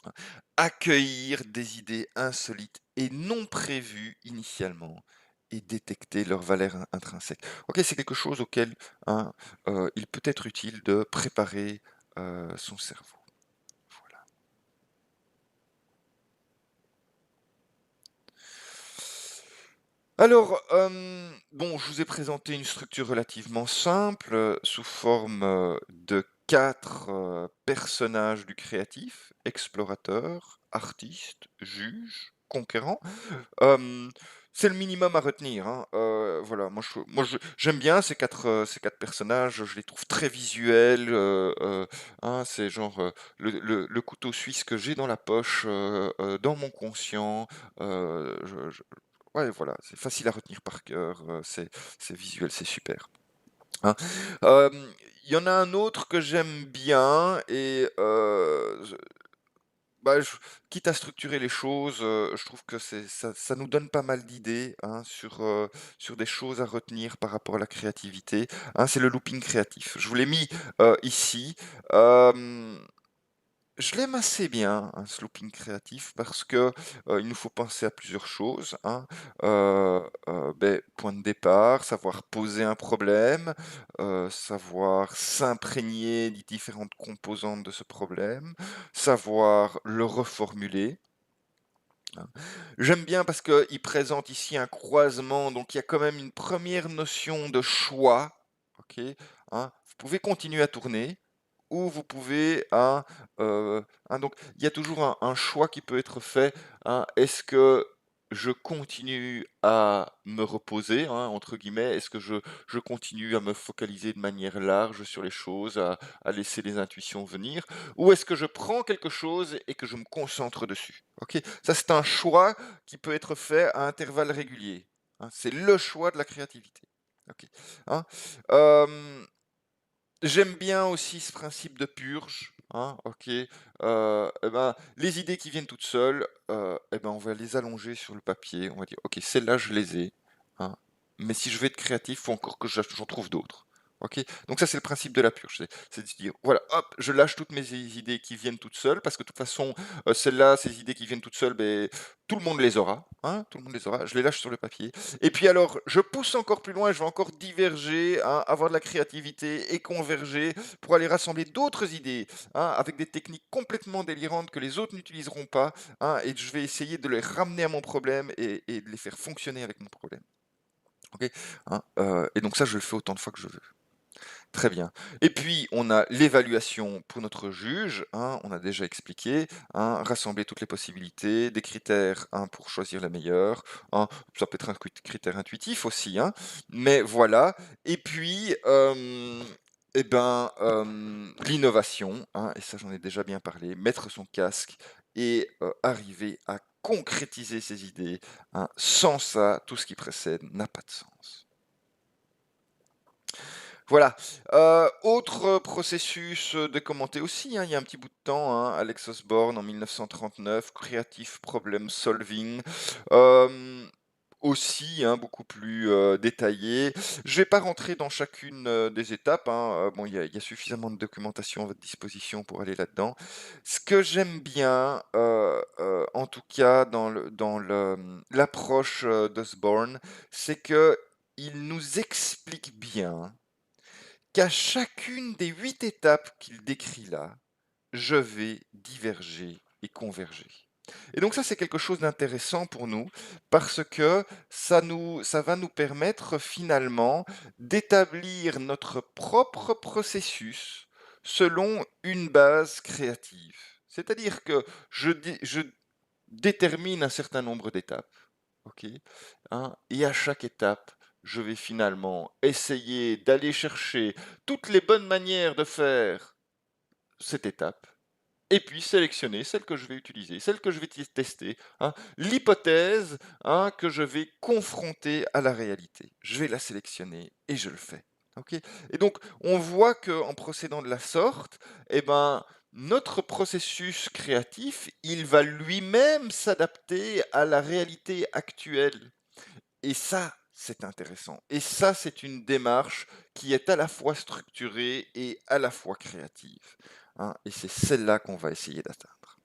hein. Accueillir des idées insolites et non prévues initialement et détecter leur valeur intrinsèque. OK, c'est quelque chose auquel, hein, il peut être utile de préparer, son cerveau. Voilà. Alors, bon, je vous ai présenté une structure relativement simple, sous forme, de 4 personnages du créatif: explorateur, artiste, juge, conquérant. Hem, c'est le minimum à retenir, hein, voilà, j'aime bien ces quatre personnages, je les trouve très visuels, hein, c'est genre, le couteau suisse que j'ai dans la poche, dans mon conscient, je ouais, voilà, c'est facile à retenir par cœur, c'est visuel, c'est super, hein. Hem, il y en a un autre que j'aime bien et bah, quitte à structurer les choses, je trouve que ça nous donne pas mal d'idées, hein, sur des choses à retenir par rapport à la créativité, hein, c'est le looping créatif. Je vous l'ai mis, ici. Hem, je l'aime assez bien, hein, ce looping créatif parce que, il nous faut penser à plusieurs choses, hein. Point de départ, savoir poser un problème, savoir s'imprégner des différentes composantes de ce problème, savoir le reformuler, hein. J'aime bien parce qu'il présente ici un croisement, donc il y a quand même une première notion de choix, OK, hein. Vous pouvez continuer à tourner ou vous pouvez, hein, donc il y a toujours un choix qui peut être fait, hein. Est-ce que je continue à me «reposer», hein, entre guillemets? Est-ce que je continue à me focaliser de manière large sur les choses, à laisser les intuitions venir? Ou est-ce que je prends quelque chose et que je me concentre dessus? OK? Ça, c'est un choix qui peut être fait à intervalles réguliers, hein. C'est le choix de la créativité. OK, hein? Hem J'aime bien aussi ce principe de purge, hein, OK. Et ben, les idées qui viennent toutes seules, et ben, on va les allonger sur le papier. On va dire: «OK, celles-là, je les ai, hein, mais si je veux être créatif, il faut encore que j'en trouve d'autres». OK? Donc ça, c'est le principe de la purge. C'est de se dire: «Voilà, hop, je lâche toutes mes idées qui viennent toutes seules parce que de toute façon, celles-là, ces idées qui viennent toutes seules, beh, tout le monde les aura, hein, tout le monde les aura. Je les lâche sur le papier et puis alors, je pousse encore plus loin, je vais encore diverger, hein, avoir de la créativité et converger pour aller rassembler d'autres idées, hein, avec des techniques complètement délirantes que les autres n'utiliseront pas, hein, et je vais essayer de les ramener à mon problème et de les faire fonctionner avec mon problème». OK? Hein, et donc ça, je le fais autant de fois que je veux. Très bien. Et puis, on a l'évaluation pour notre juge, hein, on a déjà expliqué, hein, rassembler toutes les possibilités, des critères, hein, pour choisir la meilleure, hein, ça peut être un critère intuitif aussi, hein, mais voilà. Et puis, l'innovation, hein, et ça j'en ai déjà bien parlé, mettre son casque et arriver à concrétiser ses idées, hein. Sans ça, tout ce qui précède n'a pas de sens. Voilà. Autre processus, commenté aussi, hein, il y a un petit bout de temps, hein, Alex Osborne en 1939, Creative Problem Solving. Hem, Aussi, hein, beaucoup plus, détaillé. Je vais pas rentrer dans chacune, des étapes, hein, bon, il y a suffisamment de documentation à votre disposition pour aller là-dedans. Ce que j'aime bien, en tout cas l'approche, d'Osborne, c'est qu'il nous explique bien qu'à chacune des 8 étapes qu'il décrit là, je vais diverger et converger. Et donc ça, c'est quelque chose d'intéressant pour nous parce que ça va nous permettre finalement d'établir notre propre processus selon une base créative. C'est-à-dire que je détermine un certain nombre d'étapes, ok, hein, et à chaque étape, je vais finalement essayer d'aller chercher toutes les bonnes manières de faire cette étape, et puis sélectionner celle que je vais utiliser, celle que je vais tester, hein, l'hypothèse, hein, que je vais confronter à la réalité. Je vais la sélectionner et je le fais. Ok. Et donc, on voit qu'en procédant de la sorte, eh ben, notre processus créatif, il va lui-même s'adapter à la réalité actuelle. Et ça, c'est intéressant. Et ça, c'est une démarche qui est à la fois structurée et à la fois créative, hein, et c'est celle-là qu'on va essayer d'atteindre.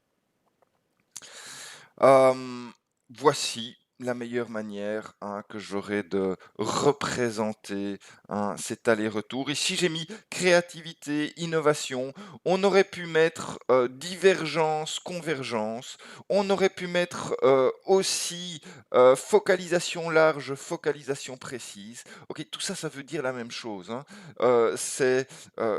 Voici la meilleure manière, hein, que j'aurais de représenter, hein, cet aller-retour. Ici, j'ai mis créativité, innovation. On aurait pu mettre divergence, convergence. On aurait pu mettre aussi focalisation large, focalisation précise. Ok, tout ça, ça veut dire la même chose, hein. C'est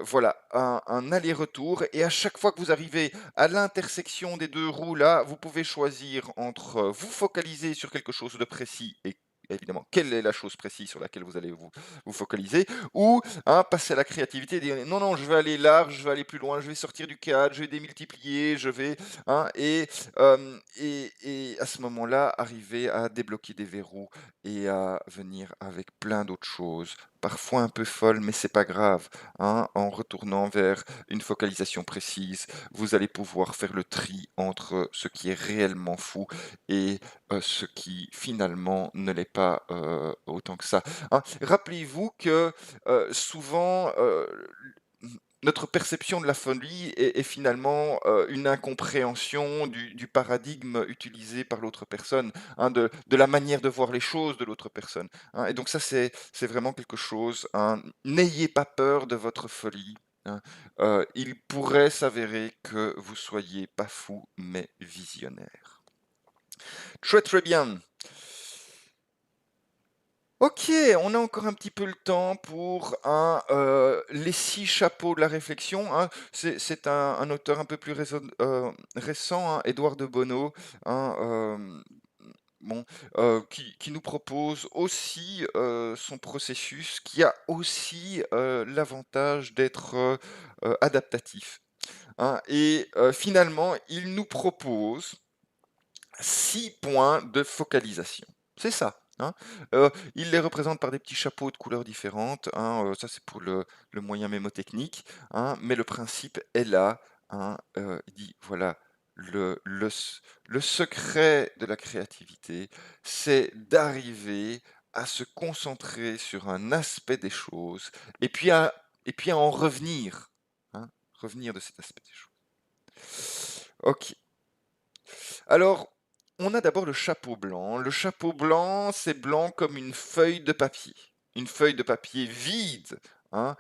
voilà un aller-retour, et à chaque fois que vous arrivez à l'intersection des deux roues là, vous pouvez choisir entre vous focaliser sur quelque chose de précis et évidemment quelle est la chose précise sur laquelle vous allez vous focaliser, ou hein, passer à la créativité et dire non non, je vais aller large, je vais aller plus loin, je vais sortir du cadre, je vais démultiplier, je vais hein, et à ce moment-là arriver à débloquer des verrous et à venir avec plein d'autres choses, parfois un peu folles, mais c'est pas grave, hein, en retournant vers une focalisation précise, vous allez pouvoir faire le tri entre ce qui est réellement fou et ce qui finalement ne l'est pas autant que ça, hein. Rappelez-vous que souvent notre perception de la folie est finalement une incompréhension du paradigme utilisé par l'autre personne, hein, de la manière de voir les choses de l'autre personne, hein. Et donc ça, c'est vraiment quelque chose, hein. N'ayez pas peur de votre folie, hein. Il pourrait s'avérer que vous soyez pas fou, mais visionnaire. Très très bien. Ok, on a encore un petit peu le temps pour les 6 chapeaux de la réflexion, hein. C'est un auteur un peu plus récent, hein, Édouard de Bono, hein, bon, qui nous propose aussi son processus, qui a aussi l'avantage d'être adaptatif, hein. Et finalement, il nous propose 6 points de focalisation. C'est ça, hein. Il les représente par des petits chapeaux de couleurs différentes, hein, ça c'est pour le moyen mémotechnique, hein, mais le principe est là, hein, il dit voilà, le secret de la créativité, c'est d'arriver à se concentrer sur un aspect des choses et puis à en revenir, hein, revenir de cet aspect des choses. Ok. Alors, on a d'abord le chapeau blanc. Le chapeau blanc, c'est blanc comme une feuille de papier. Une feuille de papier vide, hein,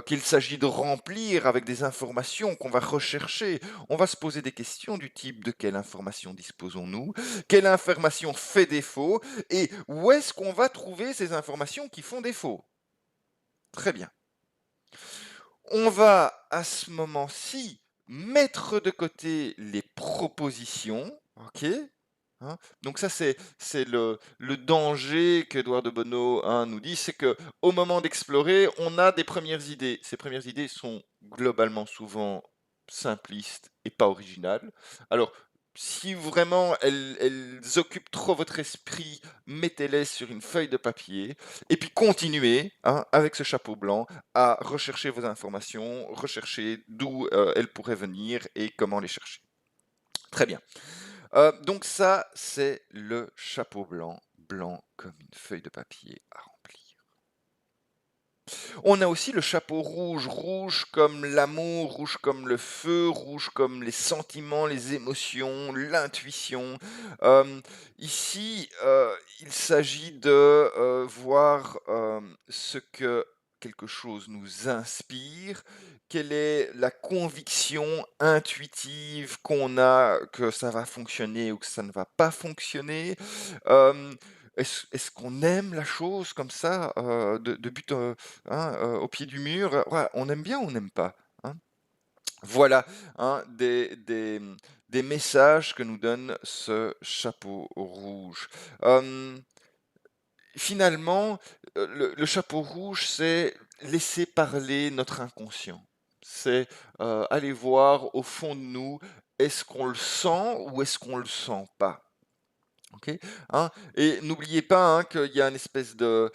qu'il s'agit de remplir avec des informations qu'on va rechercher. On va se poser des questions du type de quelle information disposons-nous, quelle information fait défaut, et où est-ce qu'on va trouver ces informations qui font défaut. Très bien. On va à ce moment-ci mettre de côté les propositions, ok, hein. Donc ça c'est le danger qu'Edouard de Bono, hein, nous dit, c'est que au moment d'explorer, on a des premières idées. Ces premières idées sont globalement souvent simplistes et pas originales. Alors si vraiment elles occupent trop votre esprit, mettez-les sur une feuille de papier et puis continuez, hein, avec ce chapeau blanc à rechercher vos informations, rechercher d'où elles pourraient venir et comment les chercher. Très bien. Donc ça, c'est le chapeau blanc, blanc comme une feuille de papier à remplir. On a aussi le chapeau rouge, rouge comme l'amour, rouge comme le feu, rouge comme les sentiments, les émotions, l'intuition. Ici, il s'agit de voir ce que quelque chose nous inspire, quelle est la conviction intuitive qu'on a que ça va fonctionner ou que ça ne va pas fonctionner. Euh, est-ce qu'on aime la chose comme ça, de but hein, au pied du mur? Ouais, on aime bien ou on n'aime pas, hein? Voilà, hein, des messages que nous donne ce chapeau rouge. Finalement, le chapeau rouge, c'est laisser parler notre inconscient. C'est aller voir au fond de nous, est-ce qu'on le sent ou est-ce qu'on le sent pas? OK, hein, et n'oubliez pas, hein, qu'il y a une espèce de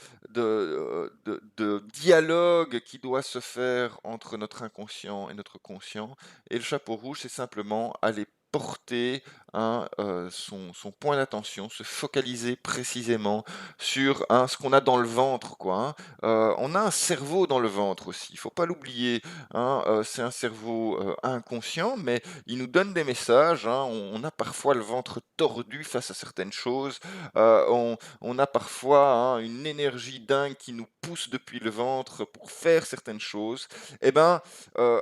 dialogue qui doit se faire entre notre inconscient et notre conscient, et le chapeau rouge, c'est simplement aller porter, hein, son point d'attention, se focaliser précisément sur, hein, ce qu'on a dans le ventre, quoi, hein. On a un cerveau dans le ventre aussi, il faut pas l'oublier, hein, c'est un cerveau, inconscient, mais il nous donne des messages, hein. On a parfois le ventre tordu face à certaines choses. On a parfois, hein, une énergie dingue qui nous pousse depuis le ventre pour faire certaines choses. Eh ben,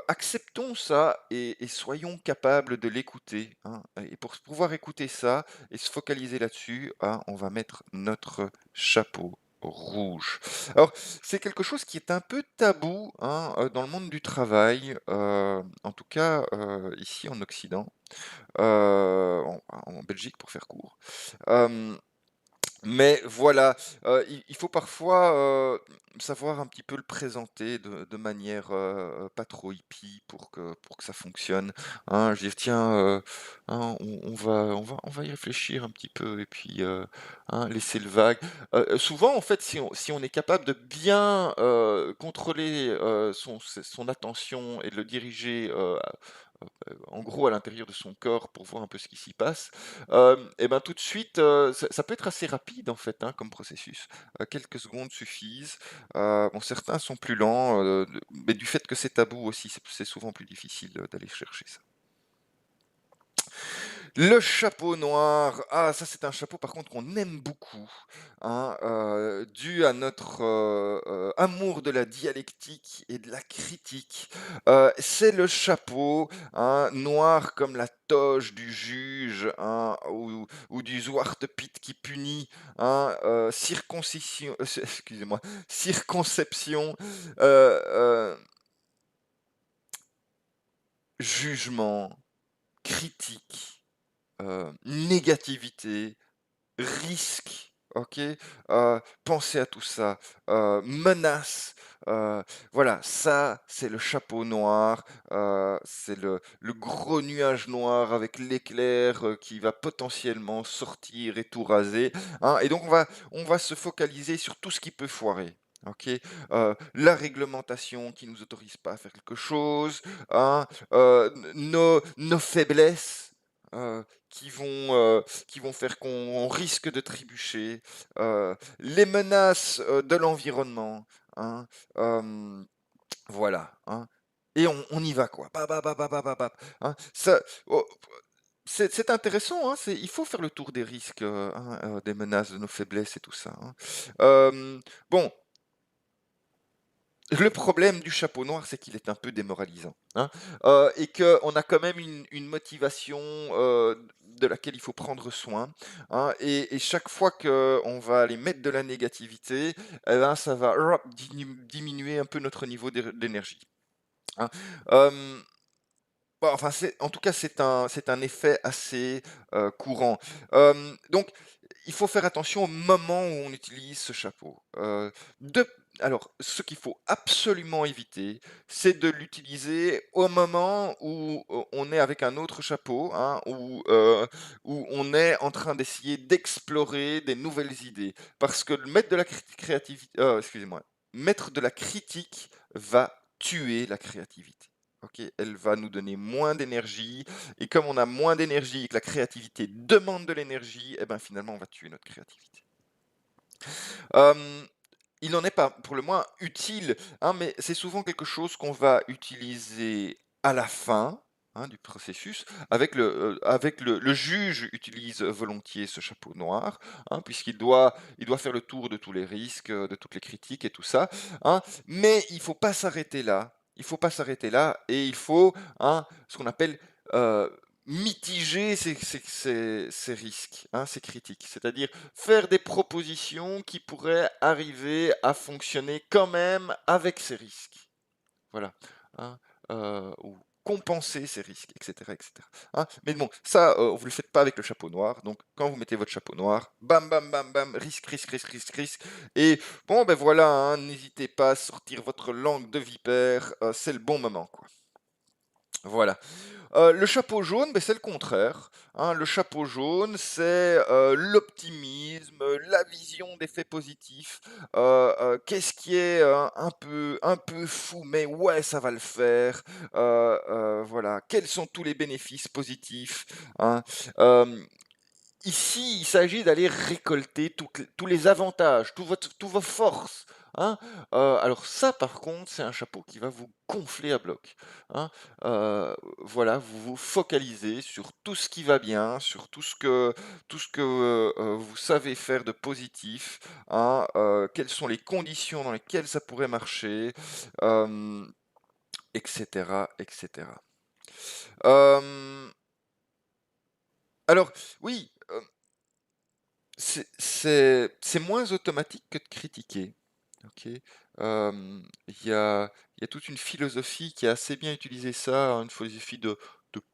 acceptons ça et soyons capables de l'écouter, hein. Et pour pouvoir écouter ça et se focaliser là-dessus, hein, on va mettre notre chapeau rouge. Alors, c'est quelque chose qui est un peu tabou, hein, dans le monde du travail, en tout cas ici en Occident, en Belgique pour faire court. Euh, mais voilà, il faut parfois savoir un petit peu le présenter de manière pas trop hippie pour que ça fonctionne, hein. Je veux dire, tiens, hein, on va y réfléchir un petit peu et puis hein, laisser le vague. Souvent, en fait, si on est capable de bien contrôler son attention et de le diriger en gros à l'intérieur de son corps pour voir un peu ce qui s'y passe, et ben tout de suite, ça peut être assez rapide en fait, hein, comme processus. Quelques secondes suffisent. Bon, certains sont plus lents, mais du fait que c'est tabou aussi, c'est souvent plus difficile d'aller chercher ça. Le chapeau noir, ah ça c'est un chapeau par contre qu'on aime beaucoup, hein, dû à notre amour de la dialectique et de la critique. C'est le chapeau, hein, noir comme la toge du juge, hein, ou du Zwartepit qui punit, hein, circoncision, excusez-moi, circonception, euh, euh, jugement, critique, négativité, risque, ok, pensez à tout ça, menace, voilà, ça c'est le chapeau noir, c'est le gros nuage noir avec l'éclair qui va potentiellement sortir et tout raser, hein, et donc on va se focaliser sur tout ce qui peut foirer. Ok, la réglementation qui nous autorise pas à faire quelque chose, hein, nos faiblesses, qui vont faire qu'on risque de trébucher, les menaces, de l'environnement, hein, hem, voilà, hein, et on y va quoi. Ba ba ba ba ba ba bap, hein. Ça, oh, c'est intéressant, hein, il faut faire le tour des risques, hein, des menaces, de nos faiblesses et tout ça, hein. Bon, le problème du chapeau noir, c'est qu'il est un peu démoralisant, hein, et qu'on a quand même une motivation, de laquelle il faut prendre soin, hein, et chaque fois qu'on va aller mettre de la négativité, eh ben, ça va diminuer un peu notre niveau d'énergie, hein. Hem Bah, enfin, en tout cas, c'est un effet assez courant. Donc, il faut faire attention au moment où on utilise ce chapeau. Alors, ce qu'il faut absolument éviter, c'est de l'utiliser au moment où on est avec un autre chapeau, hein, où on est en train d'essayer d'explorer des nouvelles idées. Parce que mettre de la créativité, excusez-moi, mettre de la critique va tuer la créativité. OK, elle va nous donner moins d'énergie et comme on a moins d'énergie et que la créativité demande de l'énergie, eh ben, finalement, on va tuer notre créativité. Hem, il n'en est pas pour le moins utile, hein, mais c'est souvent quelque chose qu'on va utiliser à la fin, hein, du processus avec le juge utilise volontiers ce chapeau noir, hein, il doit faire le tour de tous les risques, de toutes les critiques et tout ça, hein, mais il faut pas s'arrêter là. Il faut pas s'arrêter là et il faut, hein, ce qu'on appelle, heu, mitiger ces risques, hein, ces critiques. C'est-à-dire faire des propositions qui pourraient arriver à fonctionner quand même avec ces risques. Voilà, hein, ou compenser ces risques, et cetera, et cetera, hein. Mais bon, ça, vous le faites pas avec le chapeau noir, donc quand vous mettez votre chapeau noir, bam, bam, bam, bam, risque, risque, risque, risque, risque et bon, ben voilà, hein, n'hésitez pas à sortir votre langue de vipère, c'est le bon moment, quoi. Voilà. Le chapeau jaune, beh, c'est le contraire, hein. Le chapeau jaune, c'est, l'optimisme, la vision des faits positifs. Qu'est-ce qui est, un peu fou, mais ouais, ça va le faire. Voilà. Quels sont tous les bénéfices positifs, hein? Hem Ici, il s'agit d'aller récolter tous les avantages, tous vos forces, hein. Alors ça, par contre, c'est un chapeau qui va vous gonfler à bloc, hein. Voilà, vous vous focalisez sur tout ce qui va bien, sur tout ce que, vous savez faire de positif, hein, quelles sont les conditions dans lesquelles ça pourrait marcher, hem, et cetera, et cetera. Hem, alors oui, c'est moins automatique que de critiquer, OK? Il y a toute une philosophie qui a assez bien utilisé ça, hein, une philosophie de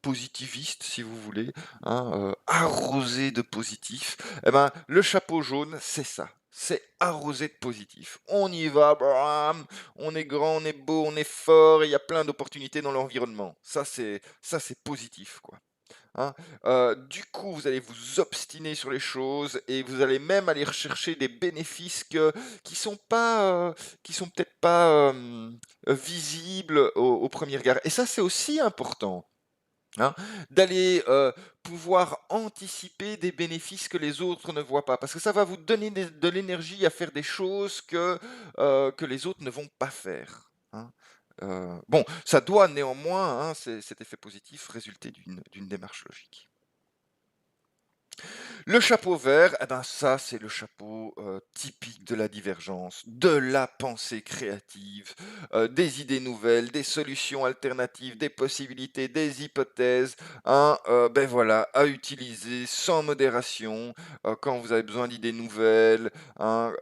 positiviste, si vous voulez, hein, arrosé de positif. Et ben, le chapeau jaune, c'est ça, c'est arrosé de positif. On y va, bram, on est grand, on est beau, on est fort et il y a plein d'opportunités dans l'environnement. Ça, c'est positif, quoi, hein. Du coup, vous allez vous obstiner sur les choses et vous allez même aller rechercher des bénéfices qui sont peut-être pas, visibles au 1er regard et ça, c'est aussi important, hein, d'aller, pouvoir anticiper des bénéfices que les autres ne voient pas. Parce que ça va vous donner de l'énergie à faire des choses que les autres ne vont pas faire, hein. Bon, ça doit néanmoins, hein, cet effet positif résulter d'une démarche logique. Le chapeau vert, eh ben ça, c'est le chapeau typique de la divergence, de la pensée créative, des idées nouvelles, des solutions alternatives, des possibilités, des hypothèses, hein, ben voilà, à utiliser sans modération quand vous avez besoin d'idées nouvelles, hein,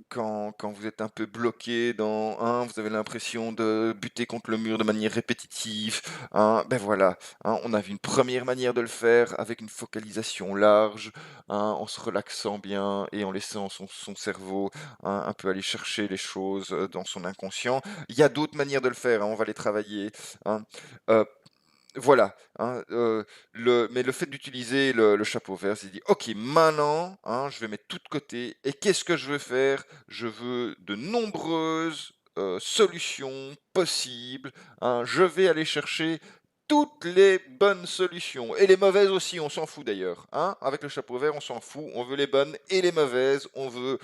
quand vous êtes un peu bloqué hein, vous avez l'impression de buter contre le mur de manière répétitive, hein, ben voilà, hein, on a vu une première manière de le faire avec une focalisation large, hein, en se relaxant bien et en laissant son cerveau, hein, un peu aller chercher les choses dans son inconscient. Il y a d'autres manières de le faire, hein, on va les travailler, hein. Euh, voilà, hein, mais le fait d'utiliser le chapeau vert, c'est dit, ok, maintenant, hein, je vais mettre tout de côté. Et qu'est-ce que je veux faire? Je veux de nombreuses solutions possibles, hein. Je vais aller chercher toutes les bonnes solutions. Et les mauvaises aussi, on s'en fout d'ailleurs. Hein, avec le chapeau vert, on s'en fout. On veut les bonnes et les mauvaises. On veut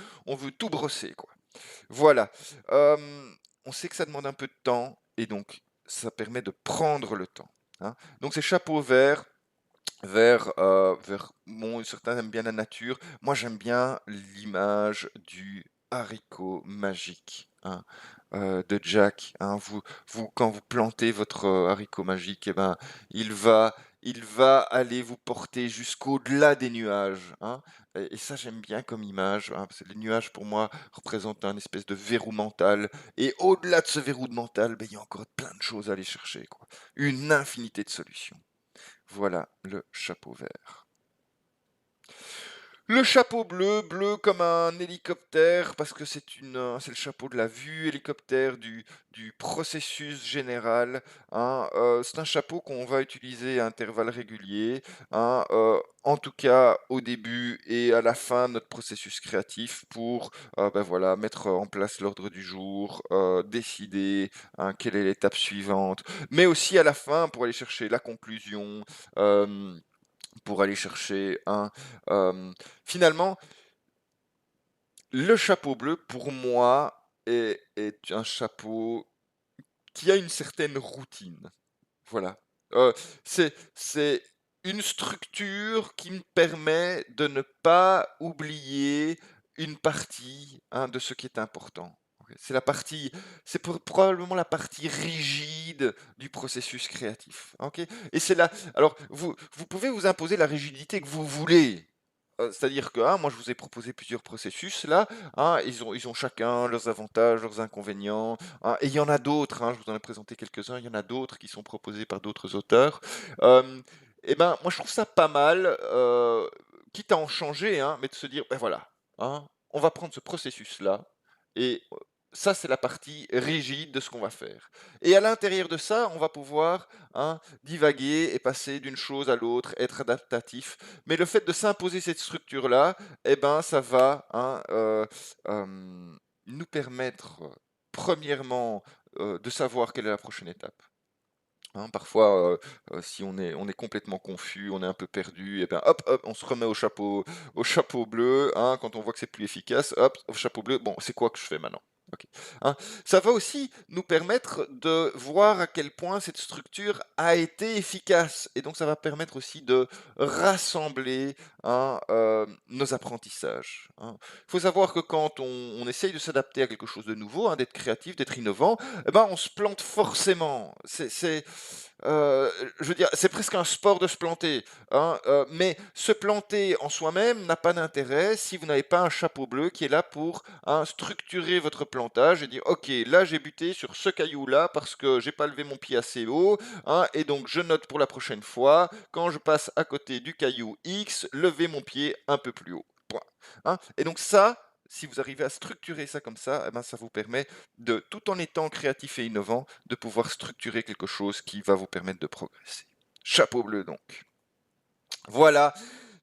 tout brosser, quoi. Voilà. On sait que ça demande un peu de temps et donc ça permet de prendre le temps. Hein. Donc ces chapeaux verts, bon, certains aiment bien la nature. Moi, j'aime bien l'image du haricot magique, hein, de Jack. Hein. Quand vous plantez votre haricot magique, eh ben, il va, il va aller vous porter jusqu'au-delà des nuages. Hein. Et ça, j'aime bien comme image, hein, parce que les nuages, pour moi, représentent un espèce de verrou mental. Et au-delà de ce verrou mental, ben, il y a encore plein de choses à aller chercher, quoi. Une infinité de solutions. Voilà le chapeau vert. Le chapeau bleu, bleu comme un hélicoptère, parce que c'est le chapeau de la vue hélicoptère du processus général. Hein. C'est un chapeau qu'on va utiliser à intervalles réguliers, hein, en tout cas au début et à la fin de notre processus créatif pour ben voilà, mettre en place l'ordre du jour, décider hein, quelle est l'étape suivante, mais aussi à la fin pour aller chercher la conclusion. Pour aller chercher un... finalement, le chapeau bleu, pour moi, est un chapeau qui a une certaine routine. Voilà. C'est une structure qui me permet de ne pas oublier une partie hein, de ce qui est important. Ok. Probablement la partie rigide du processus créatif. Ok. Et c'est là. Alors, vous pouvez vous imposer la rigidité que vous voulez. C'est-à-dire que moi je vous ai proposé plusieurs processus là, hein, ils ont chacun leurs avantages, leurs inconvénients, hein, et il y en a d'autres, hein, je vous en ai présenté quelques-uns, il y en a d'autres qui sont proposés par d'autres auteurs. Euh, et ben moi je trouve ça pas mal, quitte à en changer, hein, mais de se dire, ben voilà, hein, on va prendre ce processus-là, et ça c'est la partie rigide de ce qu'on va faire. Et à l'intérieur de ça, on va pouvoir hein, divaguer et passer d'une chose à l'autre, être adaptatif. Mais le fait de s'imposer cette structure-là, eh ben, ça va hein, nous permettre, premièrement, de savoir quelle est la prochaine étape. Hein, parfois, si on est complètement confus, on est un peu perdu, et bien hop, hop, on se remet au chapeau bleu. Hein, quand on voit que c'est plus efficace, hop, au chapeau bleu. Bon, c'est quoi que je fais maintenant? Ok. Hein, ça va aussi nous permettre de voir à quel point cette structure a été efficace. Et donc, ça va permettre aussi de rassembler hein, nos apprentissages. Hein. Il faut savoir que quand on essaye de s'adapter à quelque chose de nouveau, hein, d'être créatif, d'être innovant, eh ben, on se plante forcément. Euh, je veux dire, c'est presque un sport de se planter. Hein, mais se planter en soi-même n'a pas d'intérêt si vous n'avez pas un chapeau bleu qui est là pour hein, structurer votre plantage et dire, ok, là j'ai buté sur ce caillou-là parce que j'ai pas levé mon pied assez haut, hein, et donc je note pour la prochaine fois, quand je passe à côté du caillou X, lever mon pied un peu plus haut. Point. Hein, et donc ça, si vous arrivez à structurer ça comme ça, eh ben, ça vous permet de, tout en étant créatif et innovant, de pouvoir structurer quelque chose qui va vous permettre de progresser. Chapeau bleu donc. Voilà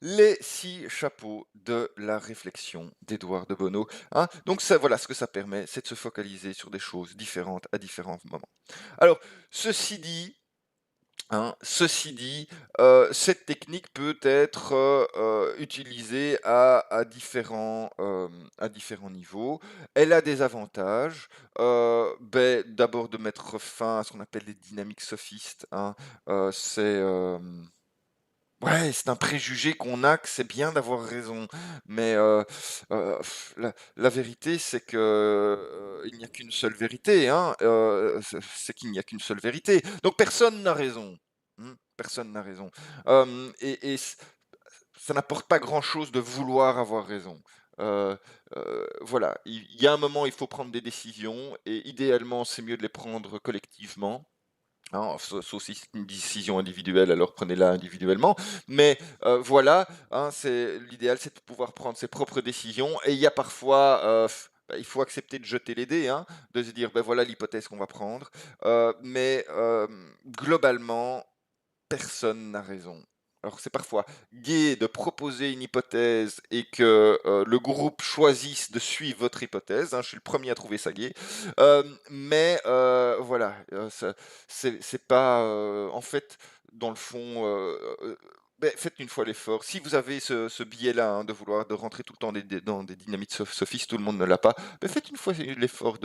les 6 chapeaux de la réflexion d'Édouard de Bono. Hein. Donc ça, voilà ce que ça permet, c'est de se focaliser sur des choses différentes à différents moments. Alors, ceci dit, hein, cette technique peut être utilisée à différents niveaux. Elle a des avantages. D'abord de mettre fin à ce qu'on appelle les dynamiques sophistes. Hein. Ouais, c'est un préjugé qu'on a que c'est bien d'avoir raison. Mais la vérité, c'est que il n'y a qu'une seule vérité. Hein. C'est qu'il n'y a qu'une seule vérité. Donc personne n'a raison. Personne n'a raison. Ça n'apporte pas grand-chose de vouloir avoir raison. Euh, voilà, il y a un moment, il faut prendre des décisions et idéalement, c'est mieux de les prendre collectivement. Hein, sauf si c'est une décision individuelle, alors prenez-la individuellement. Mais voilà, hein, l'idéal, c'est de pouvoir prendre ses propres décisions. Et il y a parfois, il faut accepter de jeter les dés, hein, de se dire, ben voilà l'hypothèse qu'on va prendre. Mais globalement, personne n'a raison. alors c'est parfois gai de proposer une hypothèse et que le groupe choisisse de suivre votre hypothèse, hein, je suis le premier à trouver ça gai. Mais voilà, c'est pas en fait, dans le fond, beh, faites une fois l'effort. Si vous avez ce biais-là, hein, de vouloir de rentrer tout le temps dans des dynamiques sophistes, tout le monde ne l'a pas, beh, faites une fois l'effort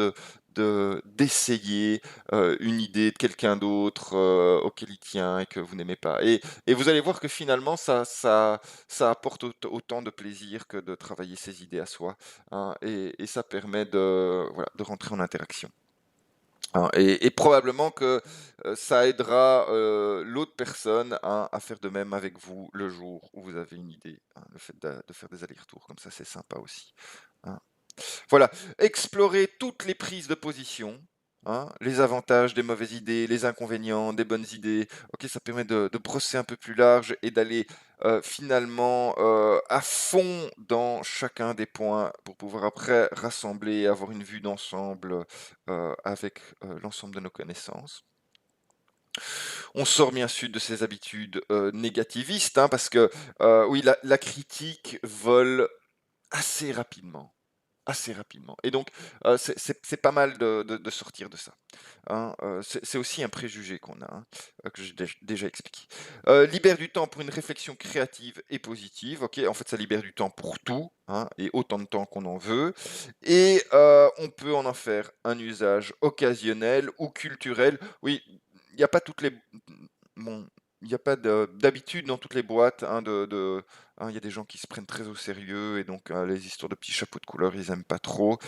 d'essayer une idée de quelqu'un d'autre auquel il tient et que vous n'aimez pas. Et vous allez voir que finalement, ça apporte autant de plaisir que de travailler ses idées à soi, hein, et ça permet voilà, de rentrer en interaction. Hein, et probablement que ça aidera l'autre personne, hein, à faire de même avec vous le jour où vous avez une idée, hein. Le fait de faire des allers-retours comme ça, c'est sympa aussi, hein. Voilà, explorer toutes les prises de position, hein, les avantages des mauvaises idées, les inconvénients des bonnes idées. Ok, ça permet de brosser un peu plus large et d'aller finalement à fond dans chacun des points pour pouvoir après rassembler et avoir une vue d'ensemble avec l'ensemble de nos connaissances. On sort bien sûr de ces habitudes négativistes, hein, parce que oui, la critique vole assez rapidement. Assez rapidement. Et donc, c'est pas mal de sortir de ça, hein. C'est aussi un préjugé qu'on a, hein, que j'ai déjà expliqué. Libère du temps pour une réflexion créative et positive. Ok, en fait, ça libère du temps pour tout, hein, et autant de temps qu'on en veut. Et on peut en faire un usage occasionnel ou culturel. Oui, il n'y a pas toutes les... Bon, il n'y a pas d'habitude dans toutes les boîtes, hein, hein, il y a des gens qui se prennent très au sérieux et donc les histoires de petits chapeaux de couleur, ils aiment pas trop.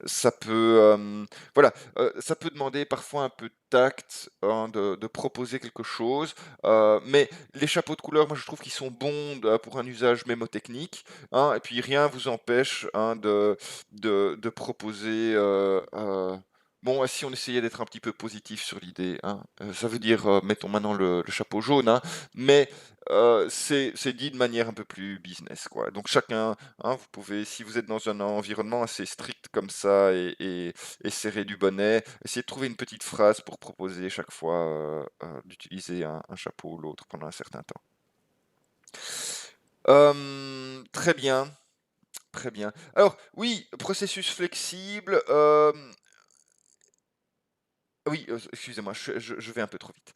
Ça peut, voilà, ça peut demander parfois un peu de tact, hein, de proposer quelque chose, mais les chapeaux de couleur, moi je trouve qu'ils sont bons pour un usage mémotechnique, hein, et puis rien vous empêche, hein, de proposer. Bon, si on essayait d'être un petit peu positif sur l'idée, hein, ça veut dire, mettons maintenant le chapeau jaune, hein, mais c'est dit de manière un peu plus business, quoi. Donc chacun, hein, vous pouvez, si vous êtes dans un environnement assez strict comme ça et serré du bonnet, essayez de trouver une petite phrase pour proposer chaque fois d'utiliser un chapeau ou l'autre pendant un certain temps. Très bien, très bien. Alors oui, processus flexible. Oui, excusez-moi, je vais un peu trop vite.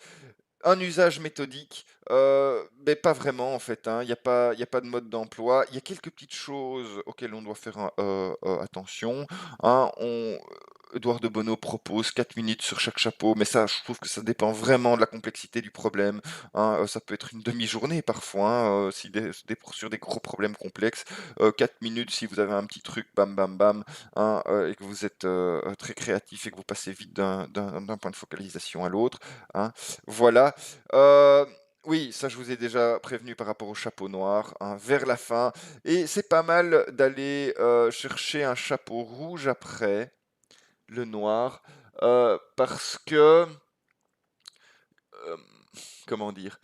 Un usage méthodique, beh, pas vraiment en fait, hein. Il y a pas de mode d'emploi. Il y a quelques petites choses auxquelles on doit faire attention, hein. Édouard de Bono propose 4 minutes sur chaque chapeau, mais ça, je trouve que ça dépend vraiment de la complexité du problème, hein. Ça peut être une demi-journée parfois, hein, si sur des gros problèmes complexes. 4 minutes si vous avez un petit truc, bam, bam, bam, hein, et que vous êtes très créatif et que vous passez vite d'un point de focalisation à l'autre, hein. Voilà. Euh, oui, ça je vous ai déjà prévenu par rapport au chapeau noir, hein, vers la fin. Et c'est pas mal d'aller chercher un chapeau rouge après le noir, parce que, euh, comment dire?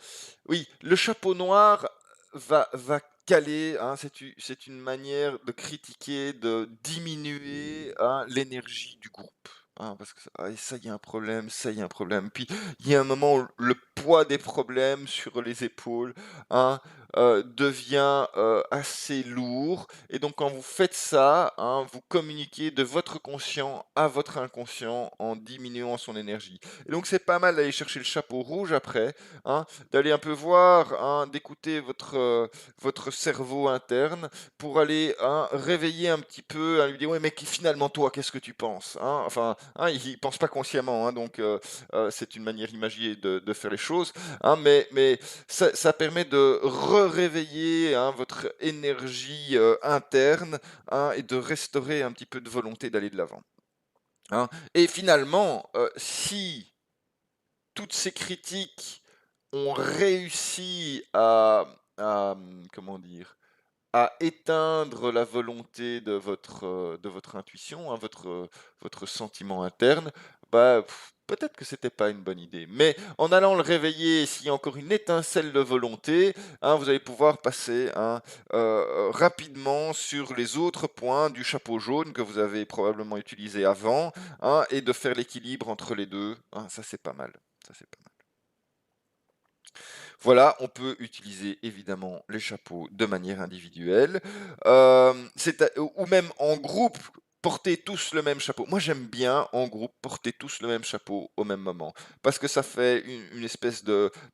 Oui, le chapeau noir va caler, hein, c'est une manière de critiquer, de diminuer, hein, l'énergie du groupe, hein, parce que ça, il y a un problème, ça, il y a un problème. Puis il y a un moment où le poids des problèmes sur les épaules, hein, devient assez lourd. Et donc quand vous faites ça, hein, vous communiquez de votre conscient à votre inconscient en diminuant son énergie. Et donc c'est pas mal d'aller chercher le chapeau rouge après, hein, d'aller un peu voir, hein, d'écouter votre cerveau interne pour aller, hein, réveiller un petit peu, hein, lui dire ouais mais finalement toi qu'est-ce que tu penses, hein, enfin, hein, il pense pas consciemment, hein, donc c'est une manière imagée de faire les choses, hein, mais ça permet de réveiller, hein, votre énergie interne, hein, et de restaurer un petit peu de volonté d'aller de l'avant, hein. Et finalement, si toutes ces critiques ont réussi comment dire, à éteindre la volonté de votre intuition, hein, votre sentiment interne, bah, peut-être que c'était pas une bonne idée. Mais en allant le réveiller, s'il y a encore une étincelle de volonté, hein, vous allez pouvoir passer, hein, rapidement sur les autres points du chapeau jaune que vous avez probablement utilisé avant, hein, et de faire l'équilibre entre les deux, hein, ça c'est pas mal. Ça c'est pas mal. Voilà, on peut utiliser évidemment les chapeaux de manière individuelle, ou même en groupe, porter tous le même chapeau. Moi, j'aime bien en groupe porter tous le même chapeau au même moment, parce que ça fait une espèce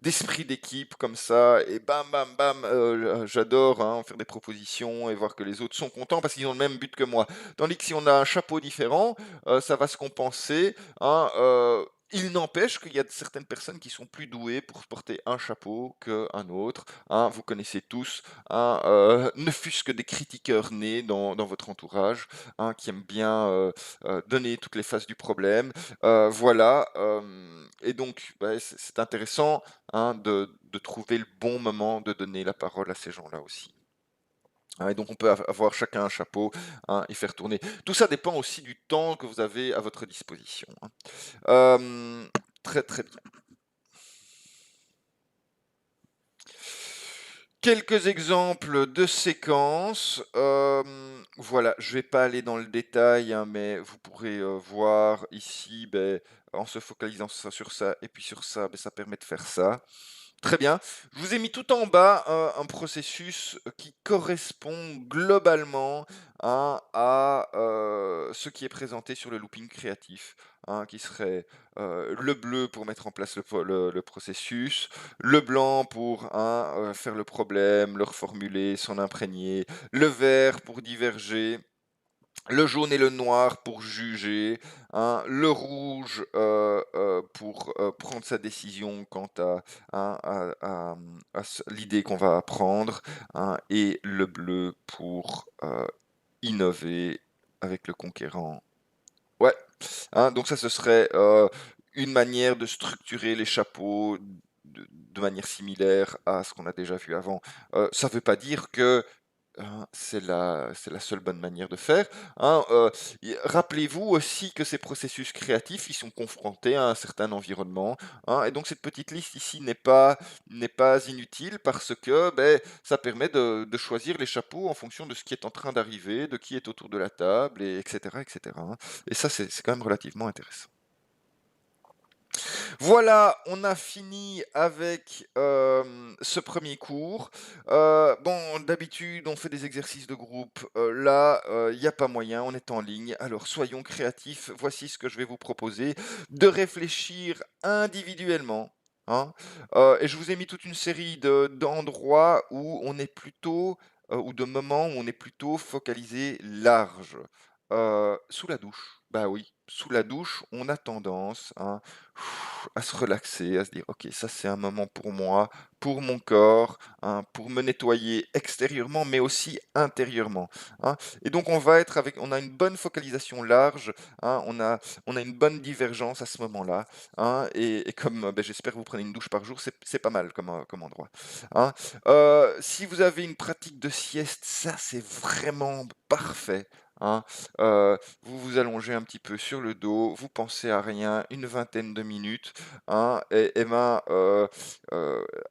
d'esprit d'équipe comme ça, et bam, bam, bam. J'adore hein, faire des propositions et voir que les autres sont contents parce qu'ils ont le même but que moi. Tandis que si on a un chapeau différent, ça va se compenser, hein. Il n'empêche qu'il y a certaines personnes qui sont plus douées pour porter un chapeau qu'un autre, hein. Vous connaissez tous, hein, ne fût-ce que des critiqueurs nés dans votre entourage, hein, qui aiment bien donner toutes les faces du problème. Voilà, et donc ouais, c'est intéressant hein, de trouver le bon moment de donner la parole à ces gens-là aussi. Ah, et donc on peut avoir chacun un chapeau hein, et faire tourner. Tout ça dépend aussi du temps que vous avez à votre disposition, hein. Très très bien. Quelques exemples de séquences. Voilà, je vais pas aller dans le détail, hein, mais vous pourrez voir ici, en se focalisant sur ça et puis sur ça, ça permet de faire ça. Très bien. Je vous ai mis tout en bas un processus qui correspond globalement hein, à ce qui est présenté sur le looping créatif, hein, qui serait le bleu pour mettre en place le processus, le blanc pour hein, faire le problème, le reformuler, s'en imprégner, le vert pour diverger, le jaune et le noir pour juger, hein, le rouge pour prendre sa décision quant hein, l'idée qu'on va apprendre, hein, et le bleu pour innover avec le conquérant. Ouais, hein, donc ça ce serait une manière de structurer les chapeaux de manière similaire à ce qu'on a déjà vu avant. Ça ne veut pas dire que hein, c'est la seule bonne manière de faire, hein, rappelez-vous aussi que ces processus créatifs, ils sont confrontés à un certain environnement, hein, et donc cette petite liste ici n'est pas inutile parce que, ça permet de choisir les chapeaux en fonction de ce qui est en train d'arriver, de qui est autour de la table et etc., hein. Et ça, c'est quand même relativement intéressant. Voilà, on a fini avec ce premier cours. Bon, d'habitude, on fait des exercices de groupe. Là, il n'y a pas moyen, on est en ligne. Alors, soyons créatifs. Voici ce que je vais vous proposer. De réfléchir individuellement, hein. Et je vous ai mis toute une série d'endroits où on est plutôt, ou de moments où on est plutôt focalisé large. Sous la douche. Bah oui, sous la douche, on a tendance hein, à se relaxer, à se dire, ok, ça c'est un moment pour moi, pour mon corps, hein, pour me nettoyer extérieurement, mais aussi intérieurement, hein. Et donc on a une bonne focalisation large, hein, on a une bonne divergence à ce moment-là, hein, et comme j'espère que vous prenez une douche par jour, c'est pas mal comme endroit, hein. Si vous avez une pratique de sieste, ça c'est vraiment parfait, hein. Vous vous allongez un petit peu sur le dos, vous pensez à rien, une vingtaine de minutes, hein, et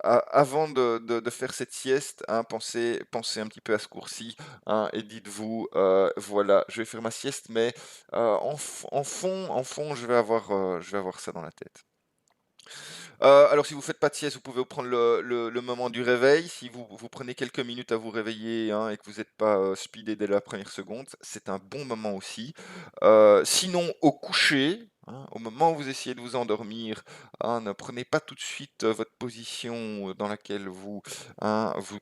avant de faire cette sieste, hein, pensez un petit peu à ce cours-ci, hein, et dites-vous, voilà, je vais faire ma sieste, mais en fond, je vais avoir ça dans la tête. Alors si vous faites pas de sieste, vous pouvez prendre le moment du réveil. Si vous prenez quelques minutes à vous réveiller, hein, et que vous n'êtes pas, speedé dès la première seconde, c'est un bon moment aussi. Sinon au coucher, hein, au moment où vous essayez de vous endormir, hein, ne prenez pas tout de suite, votre position, dans laquelle vous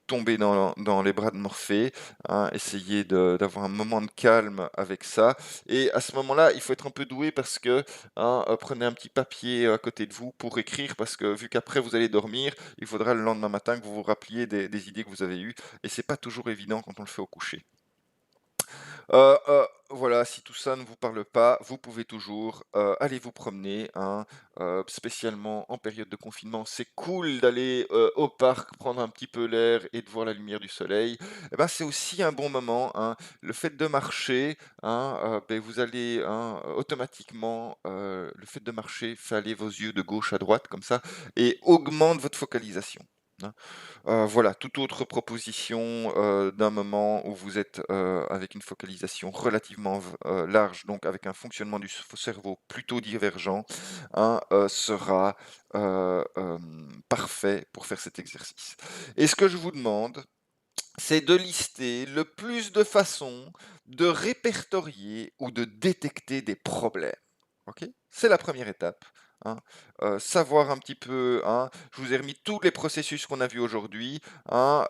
tombez dans les bras de Morphée, hein. Essayez d'avoir un moment de calme avec ça et à ce moment-là, il faut être un peu doué parce que hein, prenez un petit papier à côté de vous pour écrire parce que vu qu'après vous allez dormir, il faudra le lendemain matin que vous vous rappeliez des idées que vous avez eues et c'est pas toujours évident quand on le fait au coucher. Voilà, si tout ça ne vous parle pas, vous pouvez toujours, aller vous promener, hein, spécialement en période de confinement. C'est cool d'aller, au parc, prendre un petit peu l'air et de voir la lumière du soleil. Et ben, c'est aussi un bon moment, hein. Le fait de marcher, hein, vous allez, hein, automatiquement, le fait de marcher fait aller vos yeux de gauche à droite comme ça et augmente votre focalisation, hein. Voilà, toute autre proposition, d'un moment où vous êtes, avec une focalisation relativement large, donc avec un fonctionnement du cerveau plutôt divergent, hein, sera, parfait. parfait pour faire cet exercice. Et ce que je vous demande, c'est de lister le plus de façons de répertorier ou de détecter des problèmes. Ok? C'est la première étape. Hein. Savoir un petit peu, hein, je vous ai remis tous les processus qu'on a vus aujourd'hui. Hein,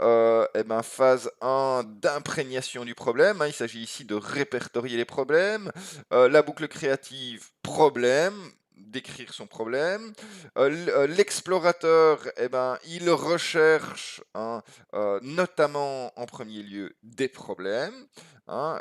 eh ben, phase 1 d'imprégnation du problème. Hein, il s'agit ici de répertorier les problèmes. La boucle créative, problème, décrire son problème. L'explorateur, eh ben, il recherche, hein, notamment en premier lieu des problèmes. Hein,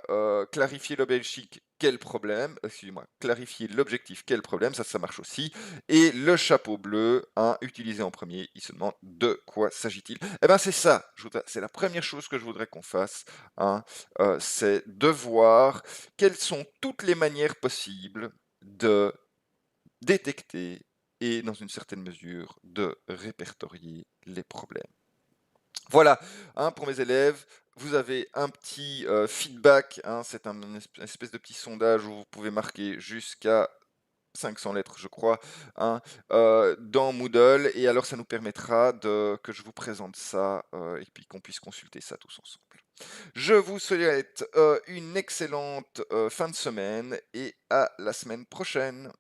clarifier l'objectif, quel problème, excusez-moi, clarifier l'objectif, quel problème, ça marche aussi. Et le chapeau bleu, hein, utilisé en premier, il se demande de quoi s'agit-il. Eh ben c'est ça, c'est la première chose que je voudrais qu'on fasse, hein, c'est de voir quelles sont toutes les manières possibles de détecter et, dans une certaine mesure, de répertorier les problèmes. Voilà, hein, pour mes élèves, vous avez un petit feedback, hein, c'est une espèce de petit sondage où vous pouvez marquer jusqu'à 500 lettres, je crois, hein, dans Moodle, et alors ça nous permettra que je vous présente ça et puis qu'on puisse consulter ça tous ensemble. Je vous souhaite une excellente fin de semaine et à la semaine prochaine.